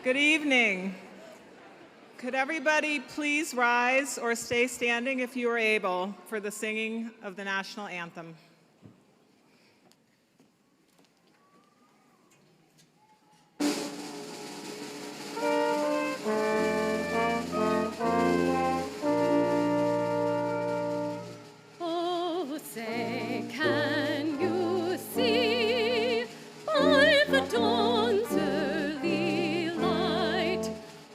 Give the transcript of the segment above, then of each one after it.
Good evening. Could everybody please rise or stay standing if you are able for the singing of the national anthem? Oh, say, can you see by the dawn's early light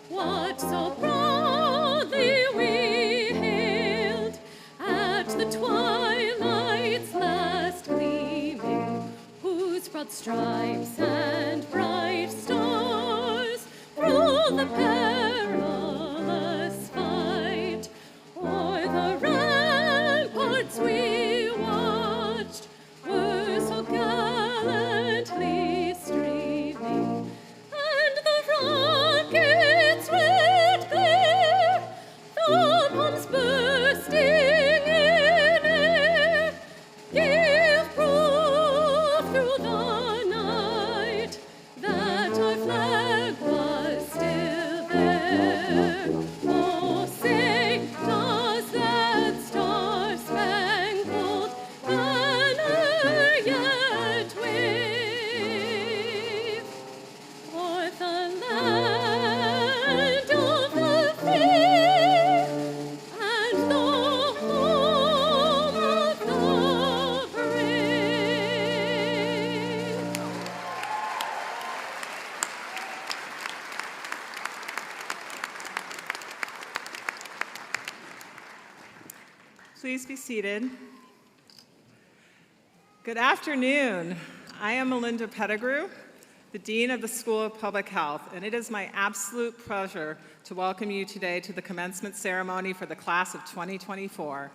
what so proudly we hailed at the twilight's last gleaming, whose broad stripes and bright stars through the perilous fight o'er the ramparts we watched were so gallantly streaming, and the rockets' red glare, the bombs bursting in air, give proof through the night that our flag was still there. Oh, say, does that star-spangled banner yet wave o'er the land of the free and the home of the brave? Please be seated. Good afternoon. I am Melinda Pettigrew, the Dean of the School of Public Health, and it is my absolute pleasure to welcome you today to the commencement ceremony for the class of 2024.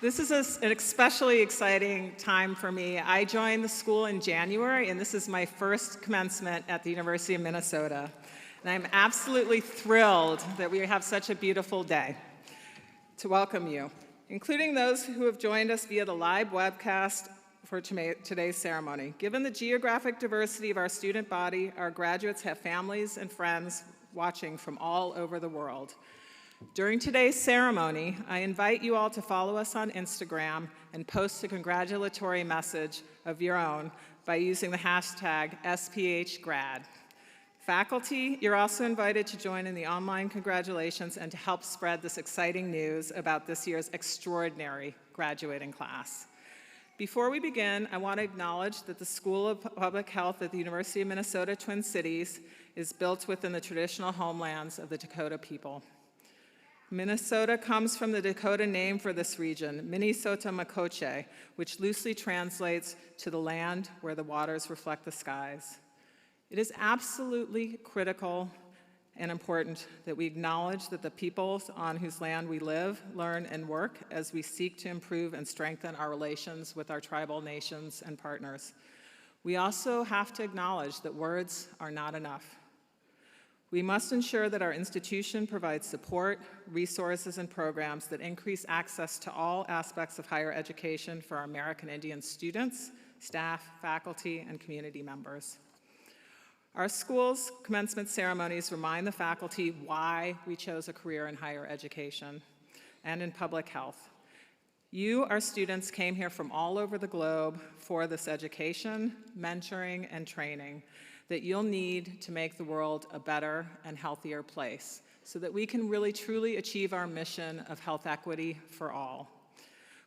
This is an especially exciting time for me. I joined the school in January, and this is my first commencement at the University of Minnesota. And I'm absolutely thrilled that we have such a beautiful day to welcome you, including those who have joined us via the live webcast for today's ceremony. Given the geographic diversity of our student body, our graduates have families and friends watching from all over the world. During today's ceremony, I invite you all to follow us on Instagram and post a congratulatory message of your own by using the hashtag SPHGrad. Faculty, you're also invited to join in the online congratulations and to help spread this exciting news about this year's extraordinary graduating class. Before we begin, I want to acknowledge that the School of Public Health at the University of Minnesota Twin Cities is built within the traditional homelands of the Dakota people. Minnesota comes from the Dakota name for this region, Minnesota Makoche, which loosely translates to the land where the waters reflect the skies. It is absolutely critical and important that we acknowledge that the peoples on whose land we live, learn, and work as we seek to improve and strengthen our relations with our tribal nations and partners. We also have to acknowledge that words are not enough. We must ensure that our institution provides support, resources, and programs that increase access to all aspects of higher education for our American Indian students, staff, faculty, and community members. Our school's commencement ceremonies remind the faculty why we chose a career in higher education and in public health. You, our students, came here from all over the globe for this education, mentoring, and training that you'll need to make the world a better and healthier place so that we can really truly achieve our mission of health equity for all.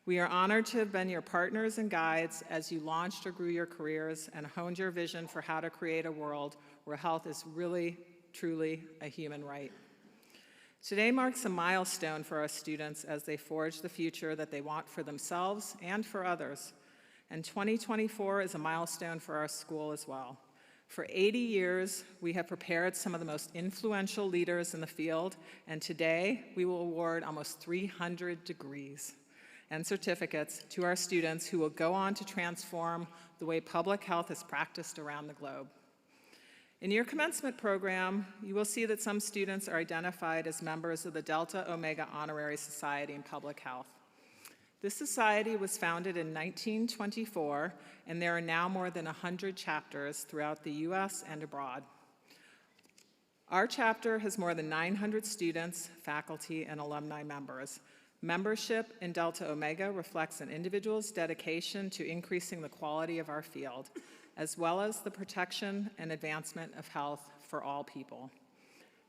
We are honored to have been your partners and guides as you launched or grew your careers and honed your vision for how to create a world where health is really, truly a human right. Today marks a milestone for our students as they forge the future that they want for themselves and for others. And 2024 is a milestone for our school as well. For 80 years, we have prepared some of the most influential leaders in the field, and today we will award almost 300 degrees and certificates to our students who will go on to transform the way public health is practiced around the globe. In your commencement program, you will see that some students are identified as members of the Delta Omega Honorary Society in Public Health. This society was founded in 1924, and there are now more than 100 chapters throughout the US and abroad. Our chapter has more than 900 students, faculty, and alumni members. Membership in Delta Omega reflects an individual's dedication to increasing the quality of our field, as well as the protection and advancement of health for all people.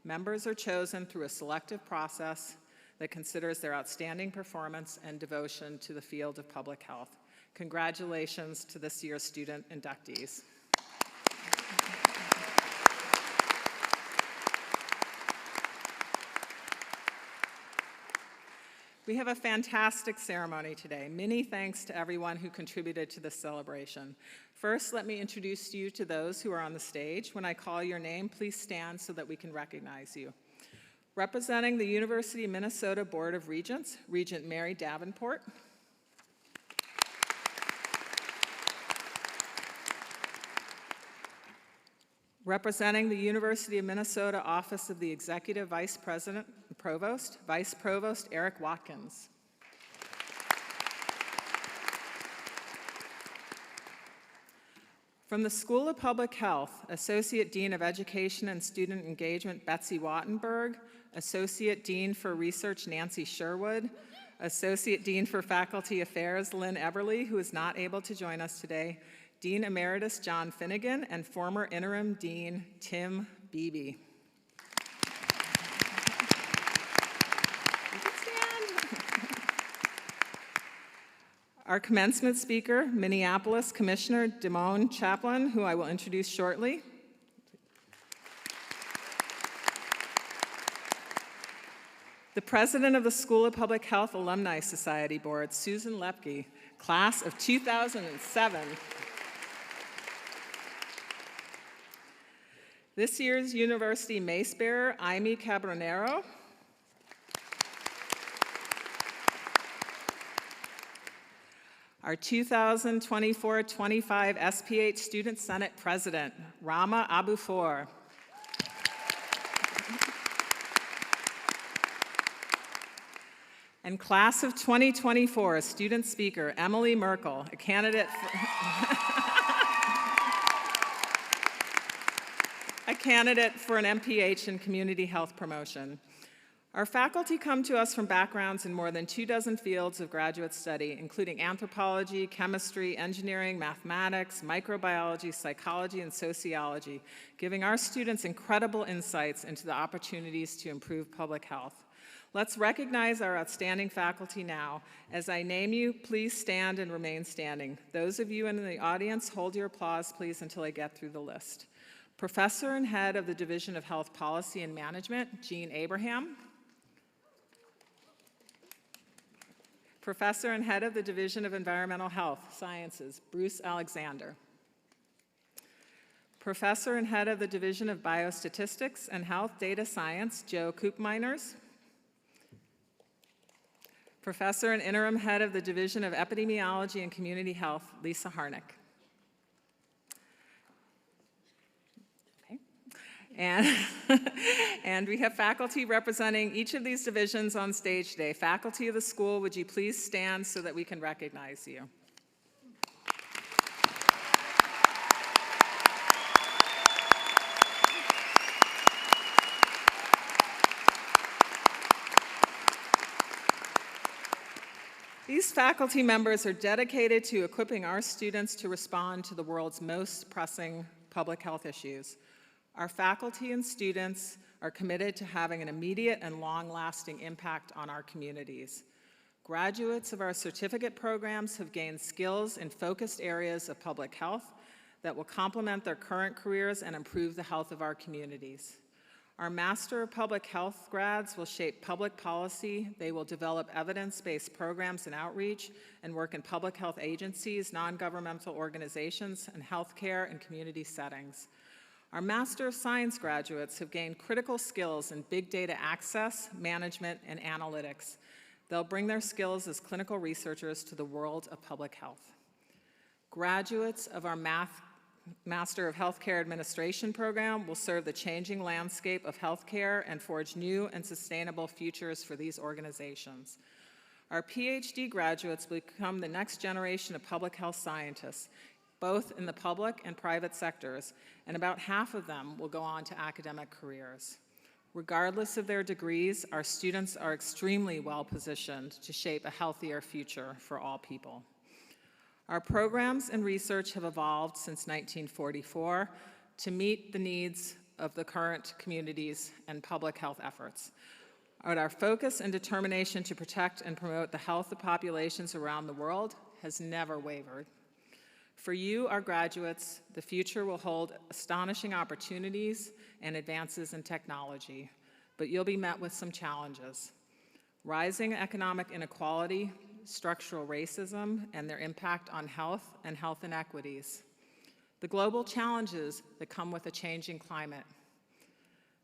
Members are chosen through a selective process that considers their outstanding performance and devotion to the field of public health. Congratulations to this year's student inductees. We have a fantastic ceremony today. Many thanks to everyone who contributed to this celebration. First, let me introduce you to those who are on the stage. When I call your name, please stand so that we can recognize you. Representing the University of Minnesota Board of Regents, Regent Mary Davenport. Representing the University of Minnesota Office of the Executive Vice President and Provost, Vice Provost Eric Watkins. From the School of Public Health, Associate Dean of Education and Student Engagement Betsy Wattenberg, Associate Dean for Research Nancy Sherwood, Associate Dean for Faculty Affairs Lynn Eberly, who is not able to join us today, Dean Emeritus John Finnegan, and former Interim Dean Tim Beebe. You can stand. Our commencement speaker, Minneapolis Commissioner Damon Chaplin, who I will introduce shortly. The President of the School of Public Health Alumni Society Board, Susan Lepke, class of 2007. This year's University Mace Bearer, Aimee Cabronero. Our 2024-25 SPH Student Senate President, Rama Abufor. And class of 2024 student speaker, Emily Merkel, a candidate for an MPH in community health promotion. Our faculty come to us from backgrounds in more than 24 fields of graduate study, including anthropology, chemistry, engineering, mathematics, microbiology, psychology, and sociology, giving our students incredible insights into the opportunities to improve public health. Let's recognize our outstanding faculty now. As I name you, please stand and remain standing. Those of you in the audience, hold your applause, please, until I get through the list. Professor and Head of the Division of Health Policy and Management, Jean Abraham. Professor and Head of the Division of Environmental Health Sciences, Bruce Alexander. Professor and Head of the Division of Biostatistics and Health Data Science, Joe Koopmeiners. Professor and Interim Head of the Division of Epidemiology and Community Health, Lisa Harnick. And we have faculty representing each of these divisions on stage today. Faculty of the school, would you please stand so that we can recognize you? These faculty members are dedicated to equipping our students to respond to the world's most pressing public health issues. Our faculty and students are committed to having an immediate and long-lasting impact on our communities. Graduates of our certificate programs have gained skills in focused areas of public health that will complement their current careers and improve the health of our communities. Our Master of Public Health grads will shape public policy. They will develop evidence-based programs and outreach and work in public health agencies, non-governmental organizations, and healthcare and community settings. Our Master of Science graduates have gained critical skills in big data access, management, and analytics. They'll bring their skills as clinical researchers to the world of public health. Graduates of our Master of Healthcare Administration program will serve the changing landscape of healthcare and forge new and sustainable futures for these organizations. Our PhD graduates will become the next generation of public health scientists, both in the public and private sectors, and about half of them will go on to academic careers. Regardless of their degrees, our students are extremely well positioned to shape a healthier future for all people. Our programs and research have evolved since 1944 to meet the needs of the current communities and public health efforts. But our focus and determination to protect and promote the health of populations around the world has never wavered. For you, our graduates, the future will hold astonishing opportunities and advances in technology, but you'll be met with some challenges. Rising economic inequality, structural racism, and their impact on health and health inequities. The global challenges that come with a changing climate.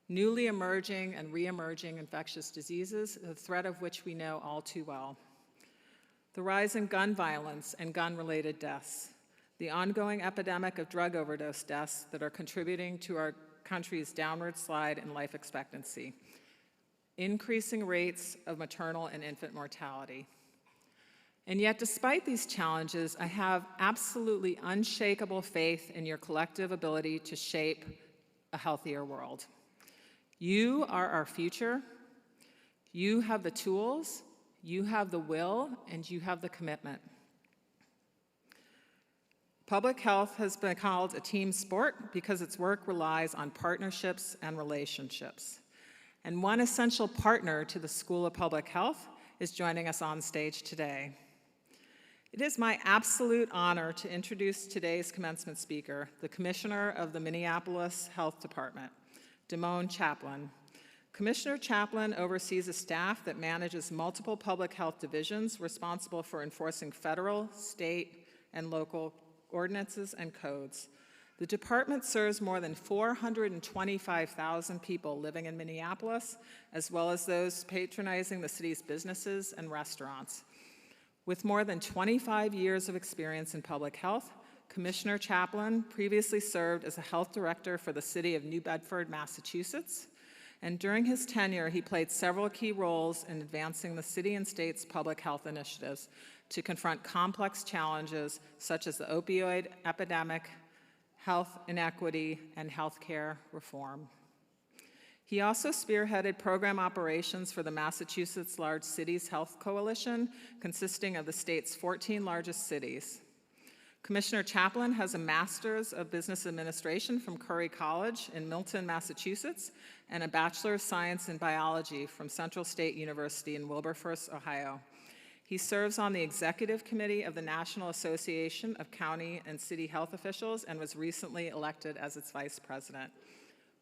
Newly emerging and re-emerging infectious diseases, the threat of which we know all too well. The rise in gun violence and gun-related deaths. The ongoing epidemic of drug overdose deaths that are contributing to our country's downward slide in life expectancy. Increasing rates of maternal and infant mortality. And yet, despite these challenges, I have absolutely unshakable faith in your collective ability to shape a healthier world. You are our future. You have the tools, you have the will, and you have the commitment. Public health has been called a team sport because its work relies on partnerships and relationships. And one essential partner to the School of Public Health is joining us on stage today. It is my absolute honor to introduce today's commencement speaker, the Commissioner of the Minneapolis Health Department, Damon Chaplin. Commissioner Chaplin oversees a staff that manages multiple public health divisions responsible for enforcing federal, state, and local ordinances and codes. The department serves more than 425,000 people living in Minneapolis, as well as those patronizing the city's businesses and restaurants. With more than 25 years of experience in public health, Commissioner Chaplin previously served as a health director for the city of New Bedford, Massachusetts, and during his tenure, he played several key roles in advancing the city and state's public health initiatives to confront complex challenges such as the opioid epidemic, health inequity, and healthcare reform. He also spearheaded program operations for the Massachusetts Large Cities Health Coalition, consisting of the state's 14 largest cities. Commissioner Chaplin has a Master's of Business Administration from Curry College in Milton, Massachusetts, and a Bachelor of Science in Biology from Central State University in Wilberforce, Ohio. He serves on the Executive Committee of the National Association of County and City Health Officials and was recently elected as its Vice President.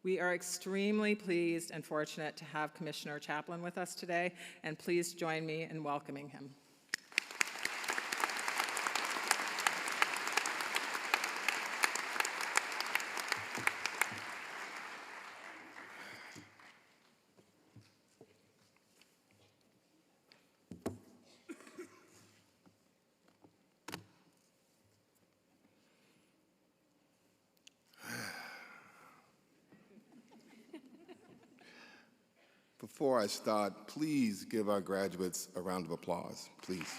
We are extremely pleased and fortunate to have Commissioner Chaplin with us today, and please join me in welcoming him. Before I start, please give our graduates a round of applause, please.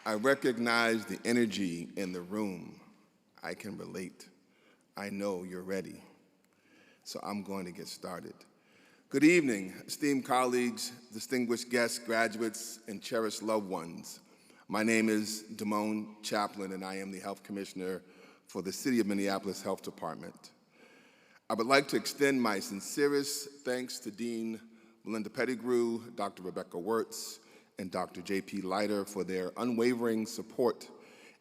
I recognize the energy in the room. I can relate. I know you're ready. So I'm going to get started. Good evening, esteemed colleagues, distinguished guests, graduates, and cherished loved ones. My name is Damon Chaplin, and I am the Health Commissioner for the City of Minneapolis Health Department. I would like to extend my sincerest thanks to Dean Melinda Pettigrew, Dr. Rebecca Wirtz, and Dr. J.P. Leiter for their unwavering support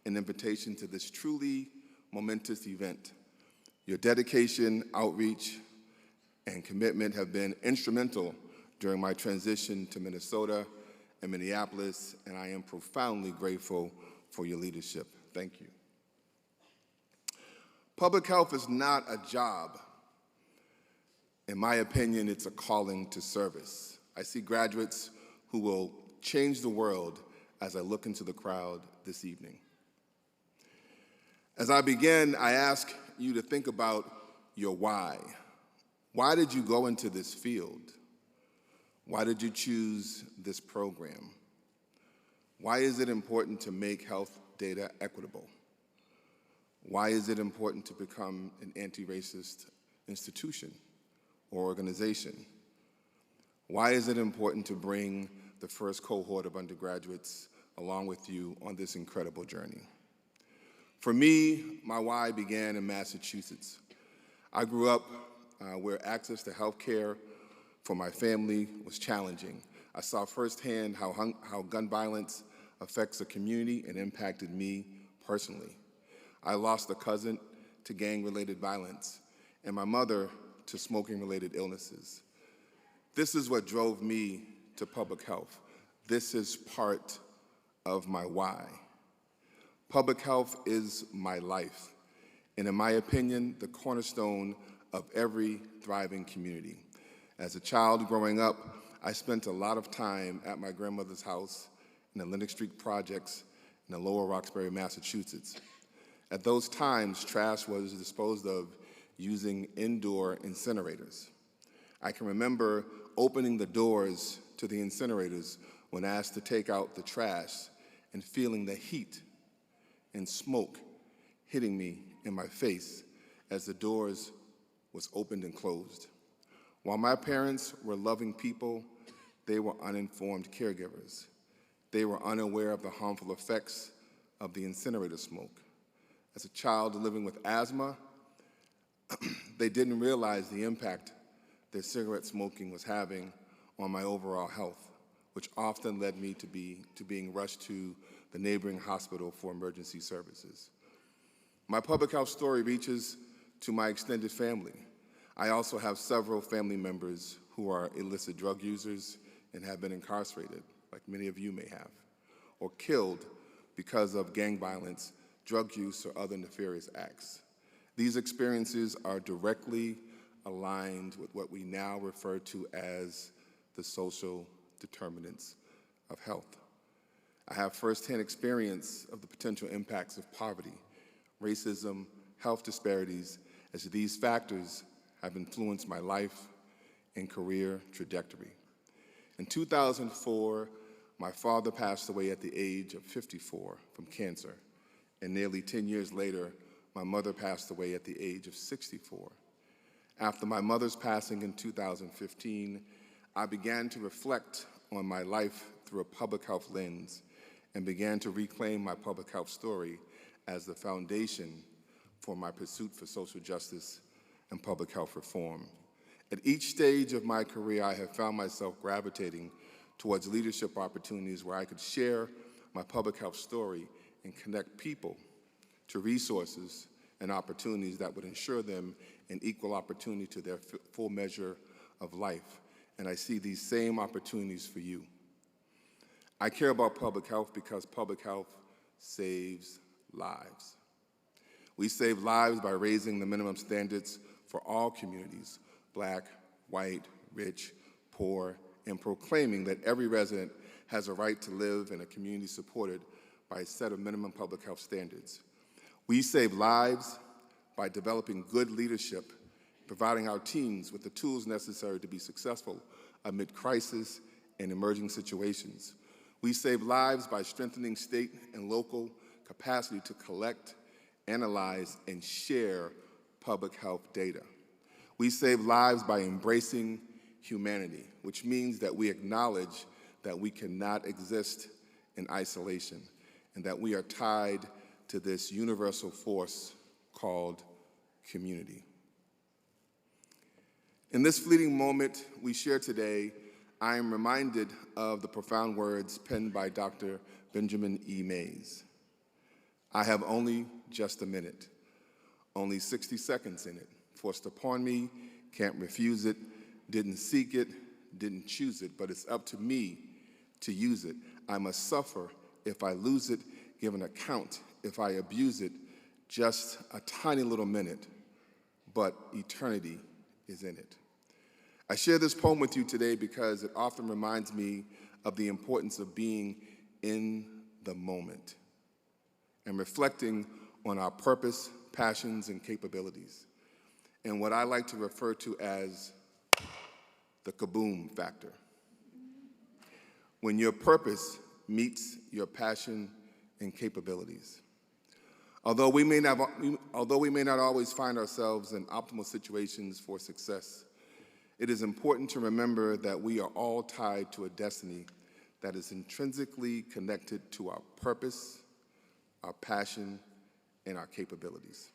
and invitation to this truly momentous event. Your dedication, outreach, and commitment have been instrumental during my transition to Minnesota and Minneapolis, and I am profoundly grateful for your leadership. Thank you. Public health is not a job. In my opinion, it's a calling to service. I see graduates who will change the world as I look into the crowd this evening. As I begin, I ask you to think about your why. Why did you go into this field? Why did you choose this program? Why is it important to make health data equitable? Why is it important to become an anti-racist institution or organization? Why is it important to bring the first cohort of undergraduates along with you on this incredible journey? For me, my why began in Massachusetts. I grew up where access to health care for my family was challenging. I saw firsthand how gun violence affects a community and impacted me personally. I lost a cousin to gang-related violence and my mother to smoking-related illnesses. This is what drove me to public health. This is part of my why. Public health is my life, and in my opinion, the cornerstone of every thriving community. As a child growing up, I spent a lot of time at my grandmother's house in the Lenox Street projects in the Lower Roxbury, Massachusetts. At those times, trash was disposed of using indoor incinerators. I can remember opening the doors to the incinerators when asked to take out the trash and feeling the heat and smoke hitting me in my face as the doors was opened and closed. While my parents were loving people, they were uninformed caregivers. They were unaware of the harmful effects of the incinerator smoke. As a child living with asthma, they didn't realize the impact that cigarette smoking was having on my overall health, which often led me to being rushed to the neighboring hospital for emergency services. My public health story reaches to my extended family. I also have several family members who are illicit drug users and have been incarcerated, like many of you may have, or killed because of gang violence, drug use, or other nefarious acts. These experiences are directly aligned with what we now refer to as the social determinants of health. I have firsthand experience of the potential impacts of poverty, racism, health disparities, as these factors have influenced my life and career trajectory. In 2004, my father passed away at the age of 54 from cancer, and nearly 10 years later, my mother passed away at the age of 64. After my mother's passing in 2015, I began to reflect on my life through a public health lens and began to reclaim my public health story as the foundation for my pursuit for social justice and public health reform. At each stage of my career, I have found myself gravitating towards leadership opportunities where I could share my public health story and connect people to resources and opportunities that would ensure them an equal opportunity to their full measure of life. And I see these same opportunities for you. I care about public health because public health saves lives. We save lives by raising the minimum standards for all communities, Black, white, rich, poor, and proclaiming that every resident has a right to live in a community supported by a set of minimum public health standards. We save lives by developing good leadership, providing our teams with the tools necessary to be successful amid crisis and emerging situations. We save lives by strengthening state and local capacity to collect, analyze, and share public health data. We save lives by embracing humanity, which means that we acknowledge that we cannot exist in isolation and that we are tied to this universal force called community. In this fleeting moment we share today, I am reminded of the profound words penned by Dr. Benjamin E. Mays. I have only just a minute, only 60 seconds in it, forced upon me, can't refuse it, didn't seek it, didn't choose it, but it's up to me to use it. I must suffer if I lose it, give an account if I abuse it, just a tiny little minute, but eternity is in it. I share this poem with you today because it often reminds me of the importance of being in the moment and reflecting on our purpose, passions, and capabilities, and what I like to refer to as the kaboom factor. When your purpose meets your passion and capabilities. Although we may not always find ourselves in optimal situations for success, it is important to remember that we are all tied to a destiny that is intrinsically connected to our purpose, our passion, and our capabilities.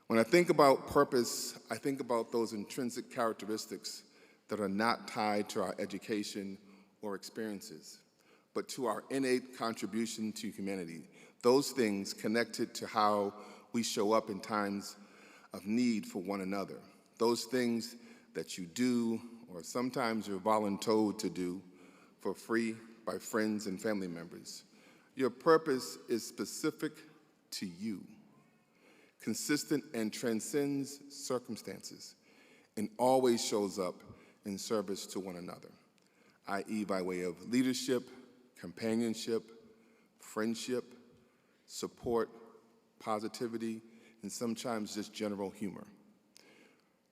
When I think about purpose, I think about those intrinsic characteristics that are not tied to our education or experiences, but to our innate contribution to humanity. Those things connected to how we show up in times of need for one another. Those things that you do, or sometimes you're voluntold to do, for free by friends and family members. Your purpose is specific to you, consistent and transcends circumstances, and always shows up in service to one another, i.e. by way of leadership, companionship, friendship, support, positivity, and sometimes just general humor.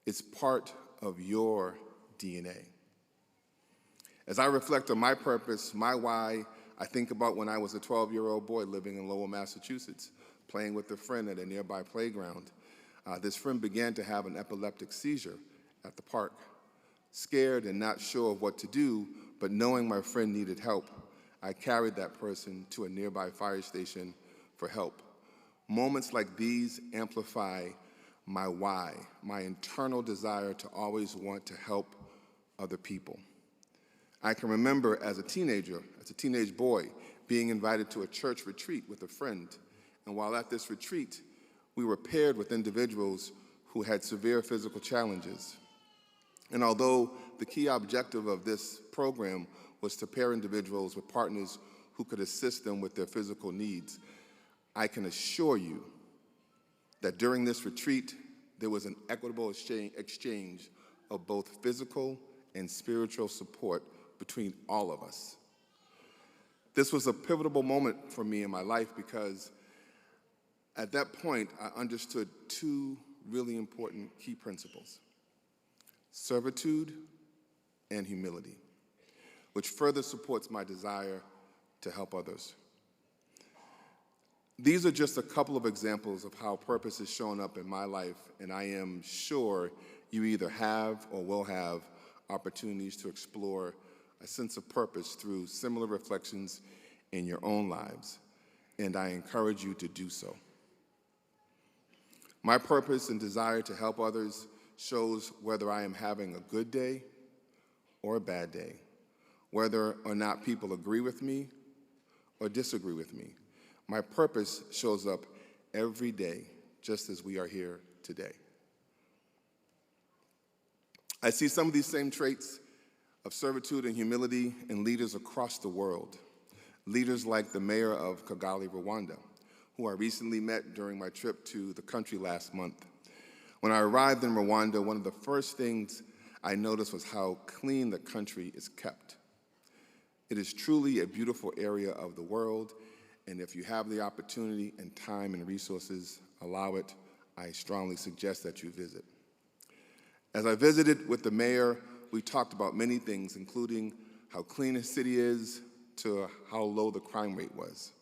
It's part of your DNA. As I reflect on my purpose, my why, I think about when I was a 12-year-old boy living in Lowell, Massachusetts, playing with a friend at a nearby playground. This friend began to have an epileptic seizure at the park. Scared and not sure of what to do, but knowing my friend needed help, I carried that person to a nearby fire station for help. Moments like these amplify my why, my internal desire to always want to help other people. I can remember as a teenage boy, being invited to a church retreat with a friend. And while at this retreat, we were paired with individuals who had severe physical challenges. And although the key objective of this program was to pair individuals with partners who could assist them with their physical needs, I can assure you that during this retreat, there was an equitable exchange of both physical and spiritual support between all of us. This was a pivotal moment for me in my life because at that point, I understood two really important key principles: servitude and humility, which further supports my desire to help others. These are just a couple of examples of how purpose has shown up in my life, and I am sure you either have or will have opportunities to explore a sense of purpose through similar reflections in your own lives, and I encourage you to do so. My purpose and desire to help others shows whether I am having a good day or a bad day, whether or not people agree with me or disagree with me. My purpose shows up every day, just as we are here today. I see some of these same traits of servitude and humility in leaders across the world. Leaders like the mayor of Kigali, Rwanda, who I recently met during my trip to the country last month. When I arrived in Rwanda, one of the first things I noticed was how clean the country is kept. It is truly a beautiful area of the world, and if you have the opportunity and time and resources, allow it, I strongly suggest that you visit. As I visited with the mayor, we talked about many things, including how clean the city is to how low the crime rate was.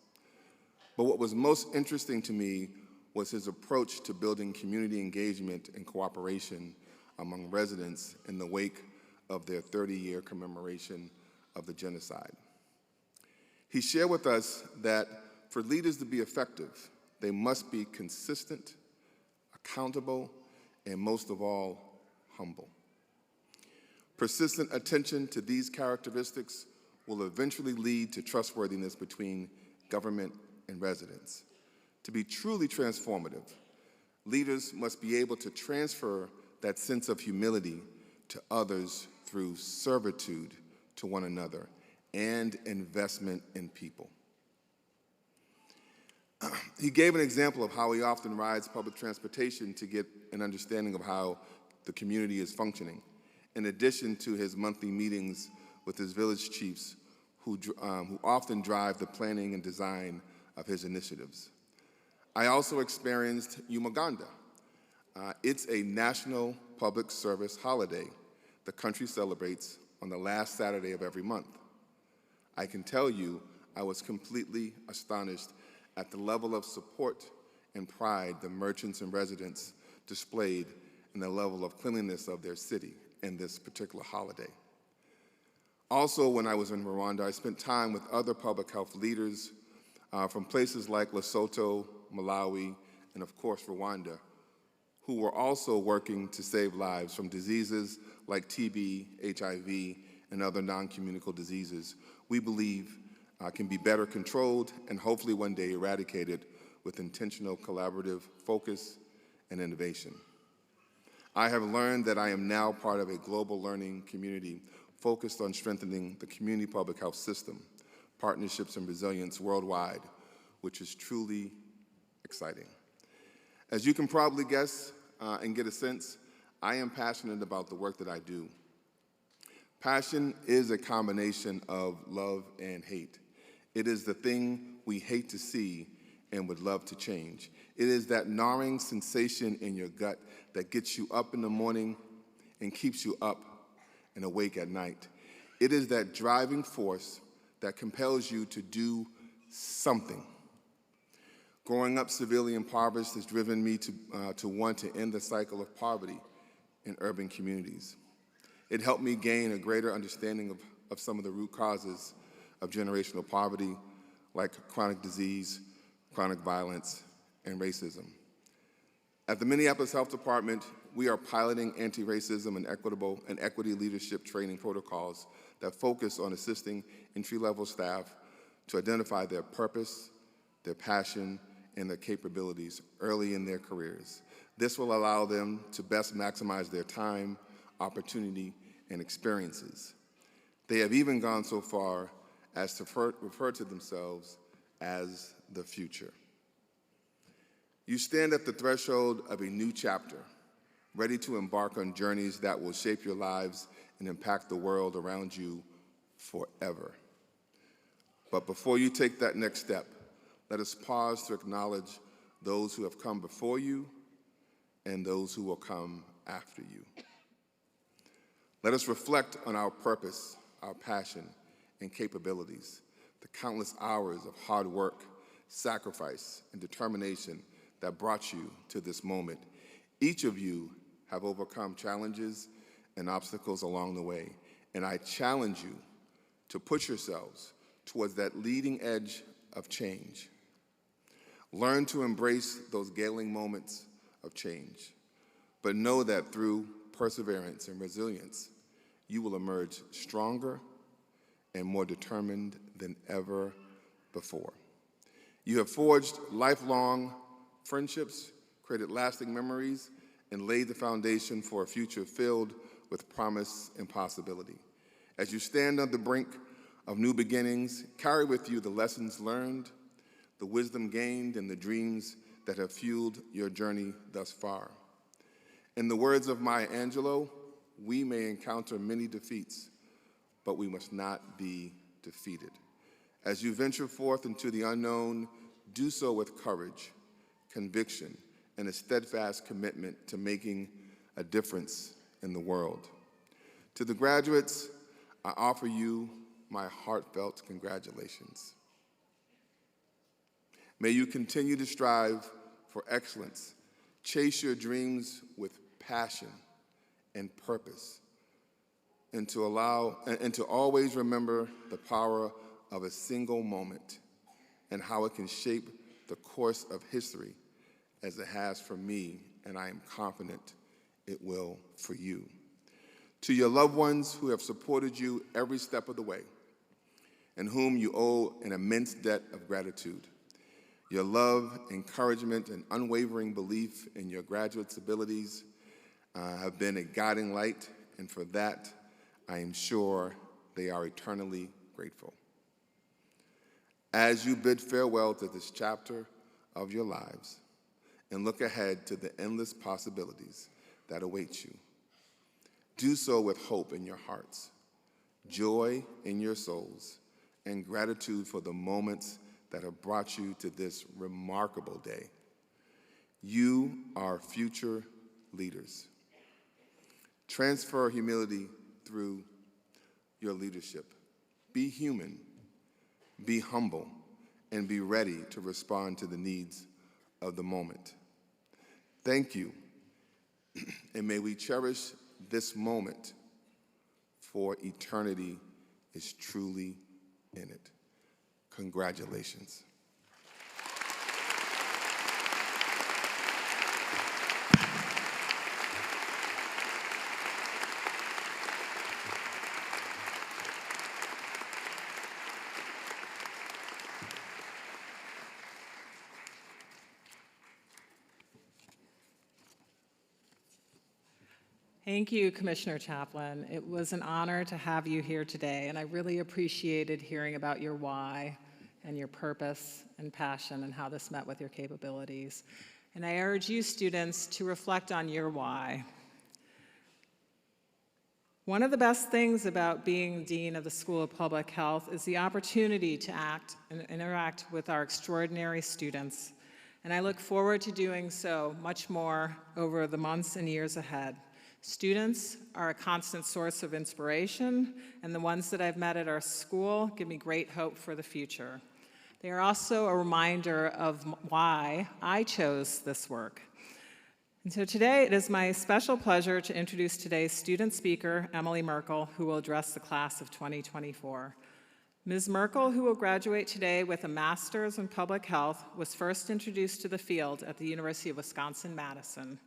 But what was most interesting to me was his approach to building community engagement and cooperation among residents in the wake of their 30-year commemoration of the genocide. He shared with us that for leaders to be effective, they must be consistent, accountable, and most of all, humble. Persistent attention to these characteristics will eventually lead to trustworthiness between government and residents. To be truly transformative, leaders must be able to transfer that sense of humility to others through servitude to one another and investment in people. He gave an example of how he often rides public transportation to get an understanding of how the community is functioning, in addition to his monthly meetings with his village chiefs who often drive the planning and design of his initiatives. I also experienced Umaganda. It's a national public service holiday the country celebrates on the last Saturday of every month. I can tell you I was completely astonished at the level of support and pride the merchants and residents displayed in the level of cleanliness of their city in this particular holiday. Also, when I was in Rwanda, I spent time with other public health leaders from places like Lesotho, Malawi, and of course Rwanda, who were also working to save lives from diseases like TB, HIV, and other non-communicable diseases we believe can be better controlled and hopefully one day eradicated with intentional collaborative focus and innovation. I have learned that I am now part of a global learning community focused on strengthening the community public health system, partnerships, and resilience worldwide, which is truly exciting. As you can probably guess and get a sense, I am passionate about the work that I do. Passion is a combination of love and hate. It is the thing we hate to see and would love to change. It is that gnawing sensation in your gut that gets you up in the morning and keeps you up and awake at night. It is that driving force that compels you to do something. Growing up severely impoverished has driven me to want to end the cycle of poverty in urban communities. It helped me gain a greater understanding of some of the root causes of generational poverty, like chronic disease, chronic violence, and racism. At the Minneapolis Health Department, we are piloting anti-racism and equity leadership training protocols that focus on assisting entry-level staff to identify their purpose, their passion, and their capabilities early in their careers. This will allow them to best maximize their time, opportunity, and experiences. They have even gone so far as to refer to themselves as the future. You stand at the threshold of a new chapter, ready to embark on journeys that will shape your lives and impact the world around you forever. But before you take that next step, let us pause to acknowledge those who have come before you and those who will come after you. Let us reflect on our purpose, our passion, and capabilities, the countless hours of hard work, sacrifice, and determination that brought you to this moment. Each of you have overcome challenges and obstacles along the way, and I challenge you to push yourselves towards that leading edge of change. Learn to embrace those galling moments of change, but know that through perseverance and resilience, you will emerge stronger and more determined than ever before. You have forged lifelong friendships, created lasting memories, and laid the foundation for a future filled with promise and possibility. As you stand on the brink of new beginnings, carry with you the lessons learned, the wisdom gained, and the dreams that have fueled your journey thus far. In the words of Maya Angelou, we may encounter many defeats, but we must not be defeated. As you venture forth into the unknown, do so with courage, conviction, and a steadfast commitment to making a difference in the world. To the graduates, I offer you my heartfelt congratulations. May you continue to strive for excellence, chase your dreams with passion and purpose, and to always remember the power of a single moment and how it can shape the course of history as it has for me, and I am confident it will for you. To your loved ones who have supported you every step of the way and whom you owe an immense debt of gratitude, your love, encouragement, and unwavering belief in your graduates' abilities have been a guiding light, and for that, I am sure they are eternally grateful. As you bid farewell to this chapter of your lives and look ahead to the endless possibilities that await you, do so with hope in your hearts, joy in your souls, and gratitude for the moments that have brought you to this remarkable day You are future leaders. Transfer humility through your leadership. Be human, be humble, and be ready to respond to the needs of the moment. Thank you, and may we cherish this moment, for eternity is truly in it. Congratulations. Thank you, Commissioner Chaplin. It was an honor to have you here today, and I really appreciated hearing about your why and your purpose and passion and how this met with your capabilities. And I urge you students to reflect on your why. One of the best things about being Dean of the School of Public Health is the opportunity to act and interact with our extraordinary students. And I look forward to doing so much more over the months and years ahead. Students are a constant source of inspiration, and the ones that I've met at our school give me great hope for the future. They are also a reminder of why I chose this work. And so today, it is my special pleasure to introduce today's student speaker, Emily Merkel, who will address the class of 2024. Ms. Merkel, who will graduate today with a master's in public health, was first introduced to the field at the University of Wisconsin-Madison,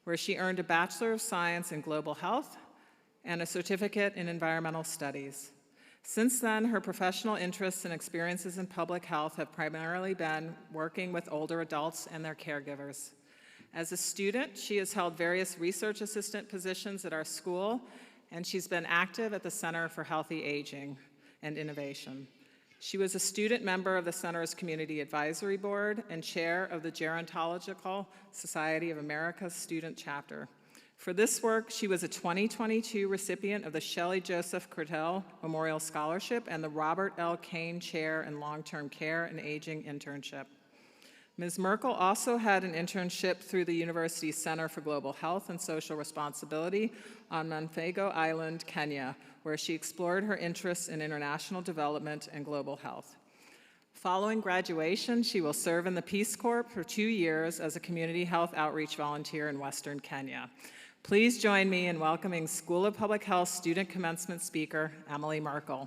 where she earned a Bachelor of Science in Global Health and a certificate in Environmental Studies. Since then, her professional interests and experiences in public health have primarily been working with older adults and their caregivers. As a student, she has held various research assistant positions at our school, and she's been active at the Center for Healthy Aging and Innovation. She was a student member of the Center's Community Advisory Board and chair of the Gerontological Society of America's student chapter. For this work, she was a 2022 recipient of the Shelley Joseph Curtel Memorial Scholarship and the Robert L. Kane Chair in Long-Term Care and Aging Internship. Ms. Merkel also had an internship through the university's Center for Global Health and Social Responsibility on Monfego Island, Kenya, where she explored her interests in international development and global health. Following graduation, she will serve in the Peace Corps for 2 years as a community health outreach volunteer in Western Kenya. Please join me in welcoming School of Public Health student commencement speaker, Emily Merkel.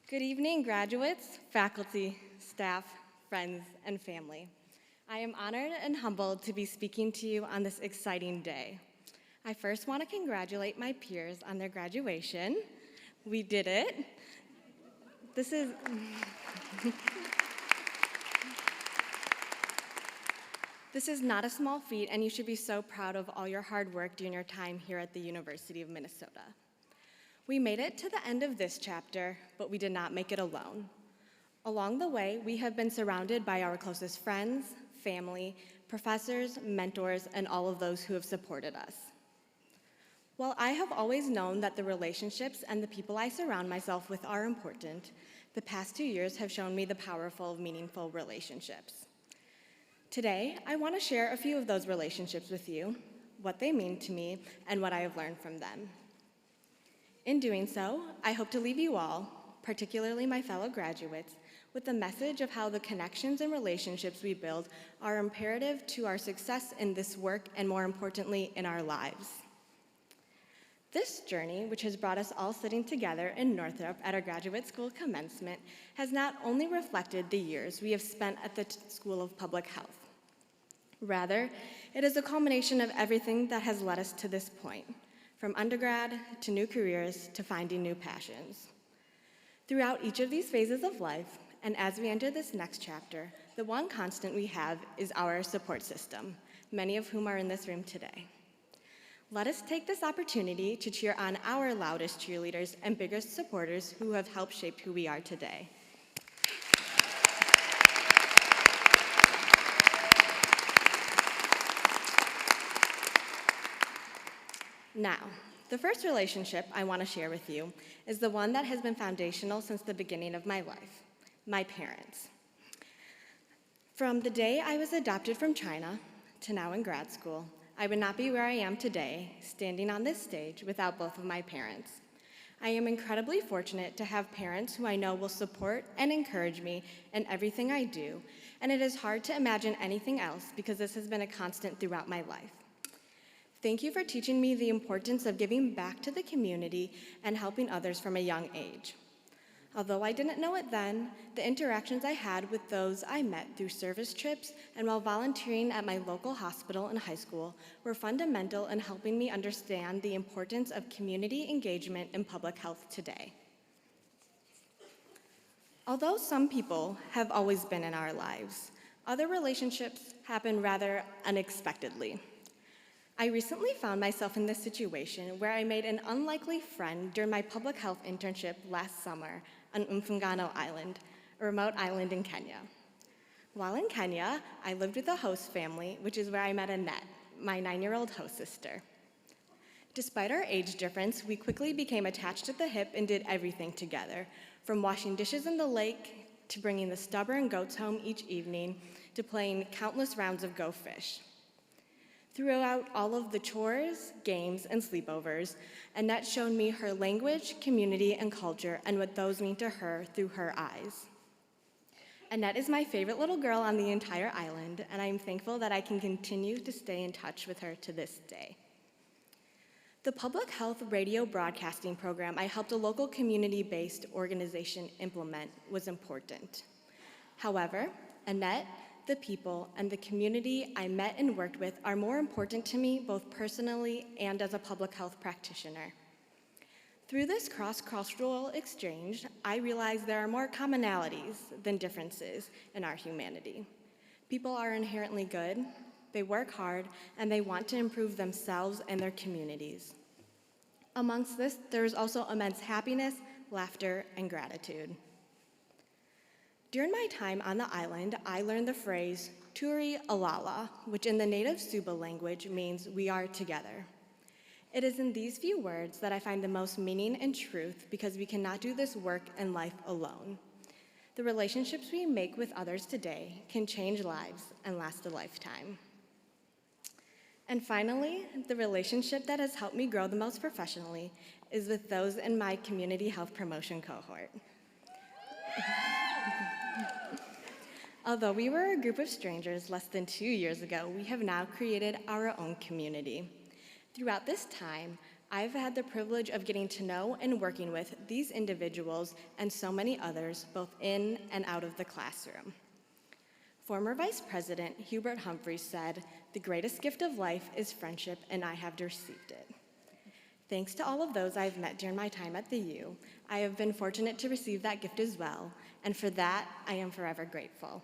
Good evening, graduates, faculty, staff, friends, and family. I am honored and humbled to be speaking to you on this exciting day. I first want to congratulate my peers on their graduation. We did it. This is not a small feat, and you should be so proud of all your hard work during your time here at the University of Minnesota. We made it to the end of this chapter, but we did not make it alone. Along the way, we have been surrounded by our closest friends, family, professors, mentors, and all of those who have supported us. While I have always known that the relationships and the people I surround myself with are important, the past 2 years have shown me the powerful, meaningful relationships. Today, I want to share a few of those relationships with you, what they mean to me, and what I have learned from them. In doing so, I hope to leave you all, particularly my fellow graduates, with the message of how the connections and relationships we build are imperative to our success in this work and, more importantly, in our lives. This journey, which has brought us all sitting together in Northrop at our graduate school commencement, has not only reflected the years we have spent at the School of Public Health. Rather, it is a culmination of everything that has led us to this point, from undergrad to new careers to finding new passions. Throughout each of these phases of life, and as we enter this next chapter, the one constant we have is our support system, many of whom are in this room today. Let us take this opportunity to cheer on our loudest cheerleaders and biggest supporters who have helped shape who we are today. Now, the first relationship I want to share with you is the one that has been foundational since the beginning of my life, my parents. From the day I was adopted from China to now in grad school, I would not be where I am today, standing on this stage, without both of my parents. I am incredibly fortunate to have parents who I know will support and encourage me in everything I do, and it is hard to imagine anything else because this has been a constant throughout my life. Thank you for teaching me the importance of giving back to the community and helping others from a young age. Although I didn't know it then, the interactions I had with those I met through service trips and while volunteering at my local hospital and high school were fundamental in helping me understand the importance of community engagement in public health today. Although some people have always been in our lives, other relationships happen rather unexpectedly. I recently found myself in this situation where I made an unlikely friend during my public health internship last summer on Mfungano Island, a remote island in Kenya. While in Kenya, I lived with a host family, which is where I met Annette, my 9-year-old host sister. Despite our age difference, we quickly became attached at the hip and did everything together, from washing dishes in the lake, to bringing the stubborn goats home each evening, to playing countless rounds of Go Fish. Throughout all of the chores, games, and sleepovers, Annette showed me her language, community, and culture, and what those mean to her through her eyes. Annette is my favorite little girl on the entire island, and I am thankful that I can continue to stay in touch with her to this day. The public health radio broadcasting program I helped a local community-based organization implement was important. However, Annette, the people, and the community I met and worked with are more important to me both personally and as a public health practitioner. Through this cross-cultural exchange, I realized there are more commonalities than differences in our humanity. People are inherently good, they work hard, and they want to improve themselves and their communities. Amongst this, there is also immense happiness, laughter, and gratitude. During my time on the island, I learned the phrase Turi Alala, which in the native Suba language means we are together. It is in these few words that I find the most meaning and truth because we cannot do this work and life alone. The relationships we make with others today can change lives and last a lifetime. And finally, the relationship that has helped me grow the most professionally is with those in my community health promotion cohort. Although we were a group of strangers less than 2 years ago, we have now created our own community. Throughout this time, I've had the privilege of getting to know and working with these individuals and so many others, both in and out of the classroom. Former Vice President Hubert Humphreys said, "The greatest gift of life is friendship, and I have received it." Thanks to all of those I've met during my time at the U, I have been fortunate to receive that gift as well, and for that, I am forever grateful.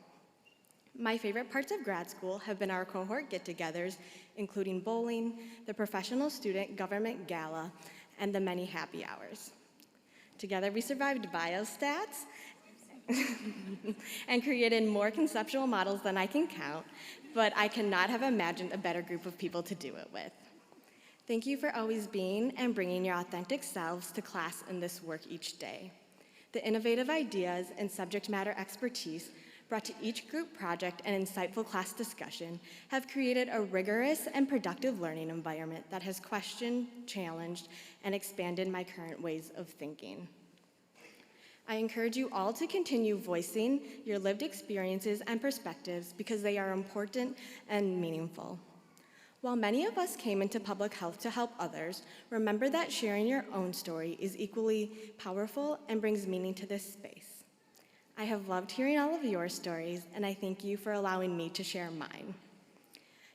My favorite parts of grad school have been our cohort get-togethers, including bowling, the Professional Student Government Gala, and the many happy hours. Together, we survived biostats and created more conceptual models than I can count, but I cannot have imagined a better group of people to do it with. Thank you for always being and bringing your authentic selves to class in this work each day. The innovative ideas and subject matter expertise brought to each group project and insightful class discussion have created a rigorous and productive learning environment that has questioned, challenged, and expanded my current ways of thinking. I encourage you all to continue voicing your lived experiences and perspectives because they are important and meaningful. While many of us came into public health to help others, remember that sharing your own story is equally powerful and brings meaning to this space. I have loved hearing all of your stories, and I thank you for allowing me to share mine.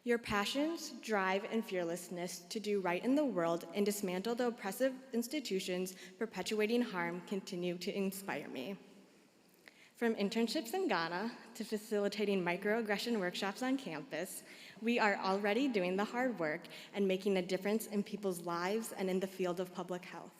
Your passions, drive, and fearlessness to do right in the world and dismantle the oppressive institutions perpetuating harm continue to inspire me. From internships in Ghana to facilitating microaggression workshops on campus, we are already doing the hard work and making a difference in people's lives and in the field of public health.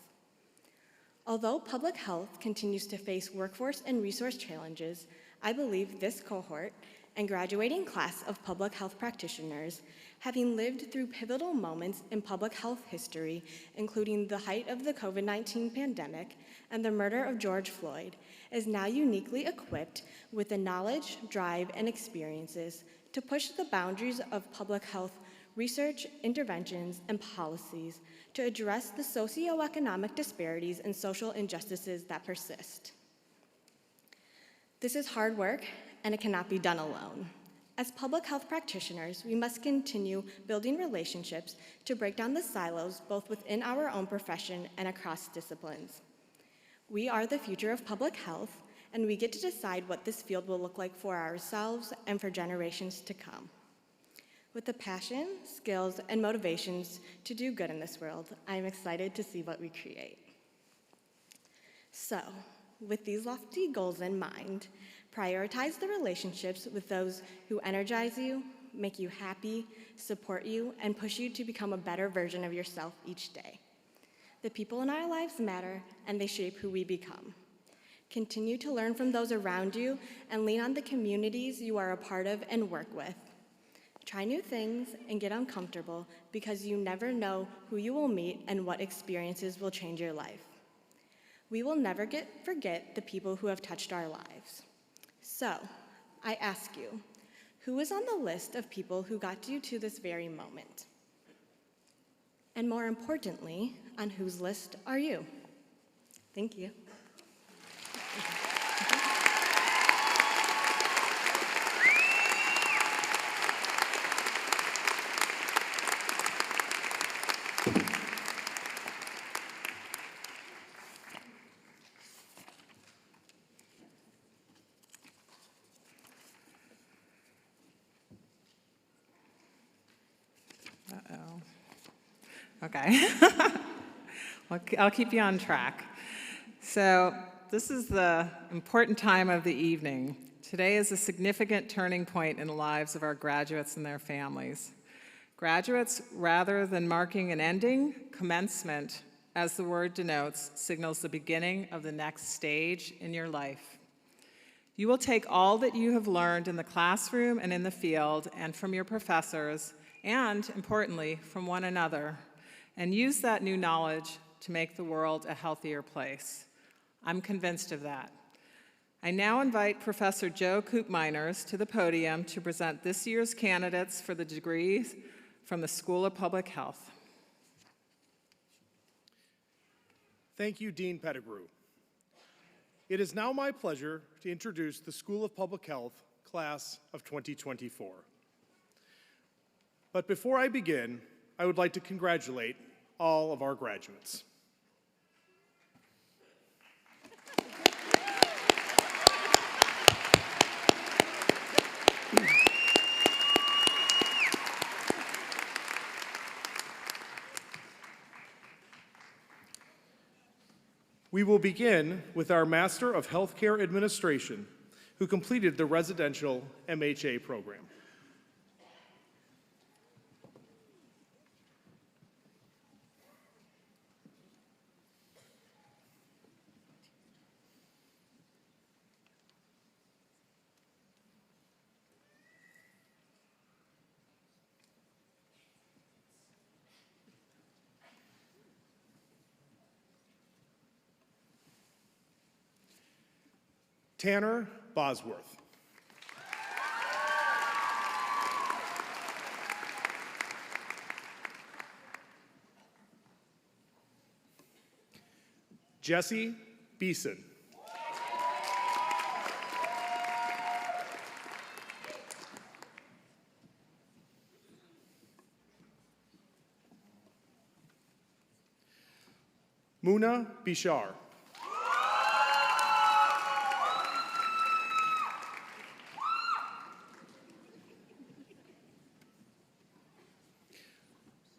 Although public health continues to face workforce and resource challenges, I believe this cohort and graduating class of public health practitioners Having lived through pivotal moments in public health history, including the height of the COVID-19 pandemic and the murder of George Floyd, is now uniquely equipped with the knowledge, drive, and experiences to push the boundaries of public health research, interventions, and policies to address the socioeconomic disparities and social injustices that persist. This is hard work, and it cannot be done alone. As public health practitioners, we must continue building relationships to break down the silos both within our own profession and across disciplines. We are the future of public health, and we get to decide what this field will look like for ourselves and for generations to come. With the passion, skills, and motivations to do good in this world, I am excited to see what we create. So, with these lofty goals in mind, prioritize the relationships with those who energize you, make you happy, support you, and push you to become a better version of yourself each day. The people in our lives matter, and they shape who we become. Continue to learn from those around you and lean on the communities you are a part of and work with. Try new things and get uncomfortable because you never know who you will meet and what experiences will change your life. We will never forget the people who have touched our lives. So, I ask you, who is on the list of people who got you to this very moment? And more importantly, on whose list are you? Thank you. Okay. I'll keep you on track. So this is the important time of the evening. Today is a significant turning point in the lives of our graduates and their families. Graduates, rather than marking an ending, commencement, as the word denotes, signals the beginning of the next stage in your life. You will take all that you have learned in the classroom and in the field and from your professors, and importantly, from one another, and use that new knowledge to make the world a healthier place. I'm convinced of that. I now invite Professor Joe Koop-Meiners to the podium to present this year's candidates for the degrees from the School of Public Health. Thank you, Dean Pettigrew. It is now my pleasure to introduce the School of Public Health class of 2024. But before I begin, I would like to congratulate all of our graduates. We will begin with our Master of Healthcare Administration, who completed the residential MHA program. Tanner Bosworth. Jesse Beeson. Muna Bishar.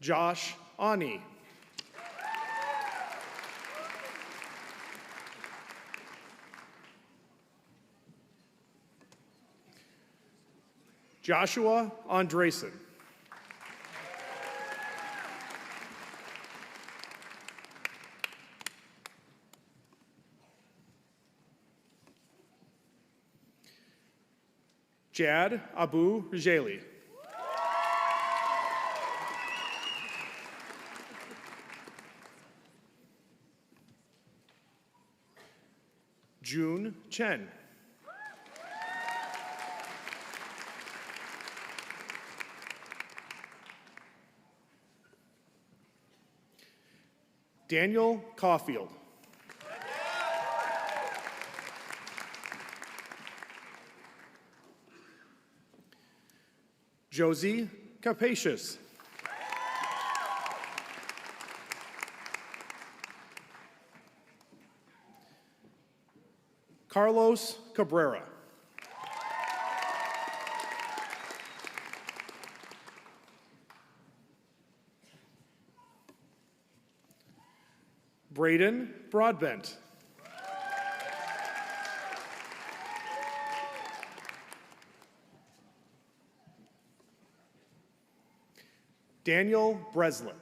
Josh Ani. Joshua Andresen. Jad Abu Rajeli. June Chen. Daniel Caulfield. Josie Capacious. Carlos Cabrera. Braden Broadbent. Daniel Breslin.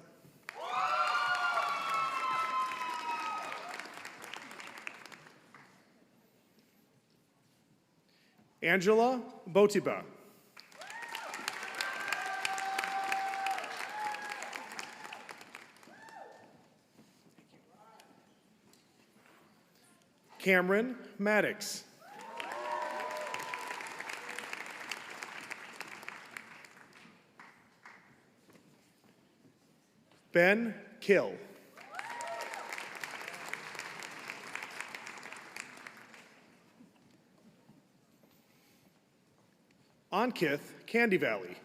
Angela Botiba. Cameron Maddox. Ben Kill. Ankith Candy Valley.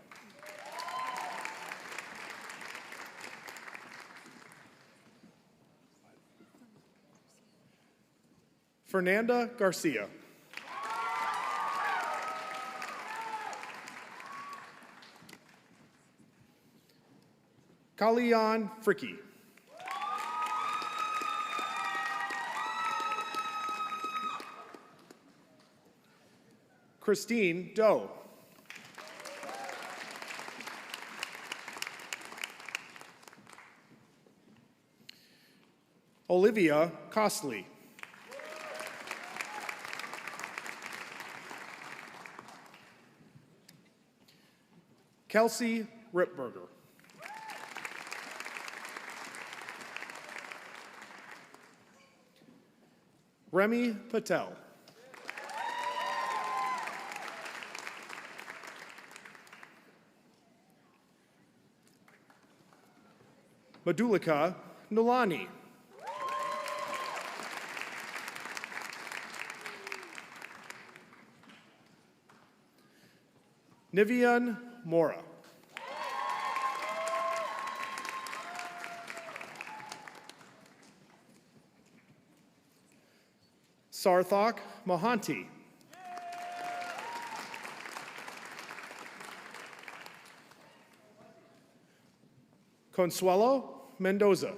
Fernanda Garcia. Kalian Fricky. Christine Doe. Olivia Costley. Kelsey Ripberger. Remy Patel. Madhulika Nulani. Nivian Mora. Sarthak Mahanti. Consuelo Mendoza.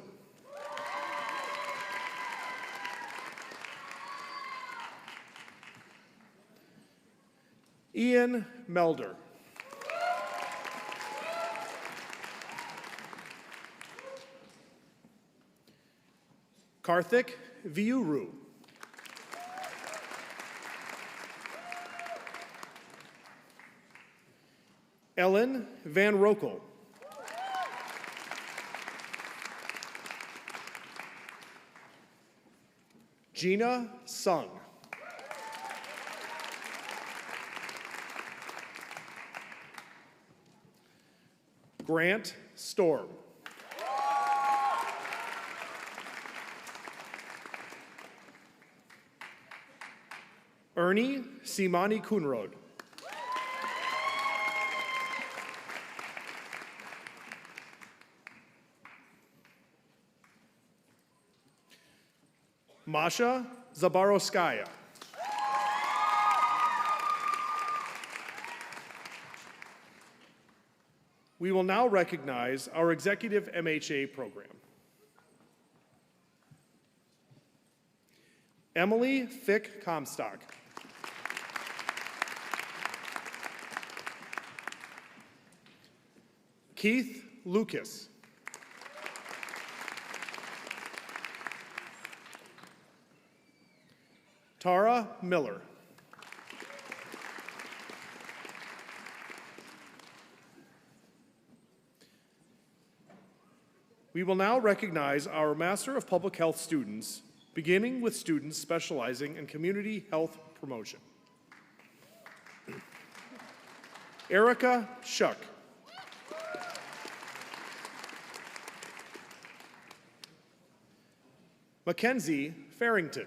Ian Melder. Karthik Viuru. Ellen Van Rokel. Gina Sung. Grant Storm. Ernie Simani Kunrod. Masha Zabarovskaya. We will now recognize our executive MHA program. Emily Fick Comstock. Keith Lucas. Tara Miller. We will now recognize our Master of Public Health students beginning with students specializing in community health promotion. Erica Shuck. Mackenzie Farrington.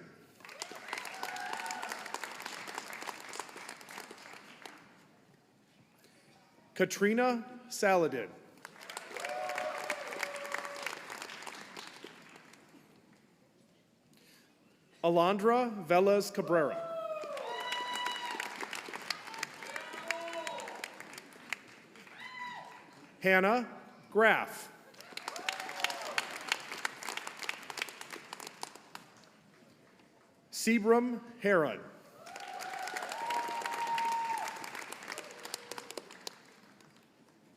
Katrina Saladin. Alondra Velez Cabrera. Hannah Graff. Sebram Heron.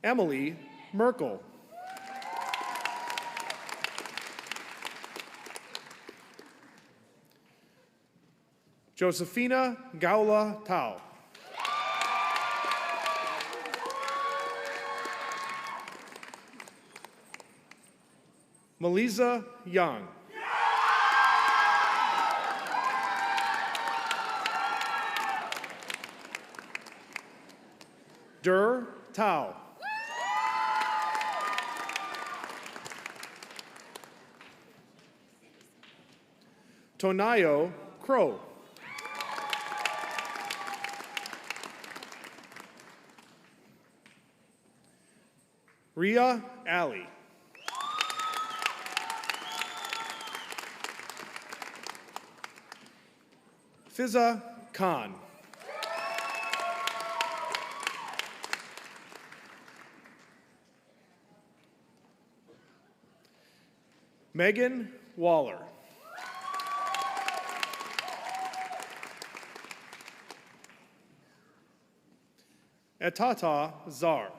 Emily Merkel. Josephina Gaula Tao. Melissa Young. Dur Tao. Tonayo Crow. Ria Ali. Fiza Khan. Megan Waller. Etata Zar.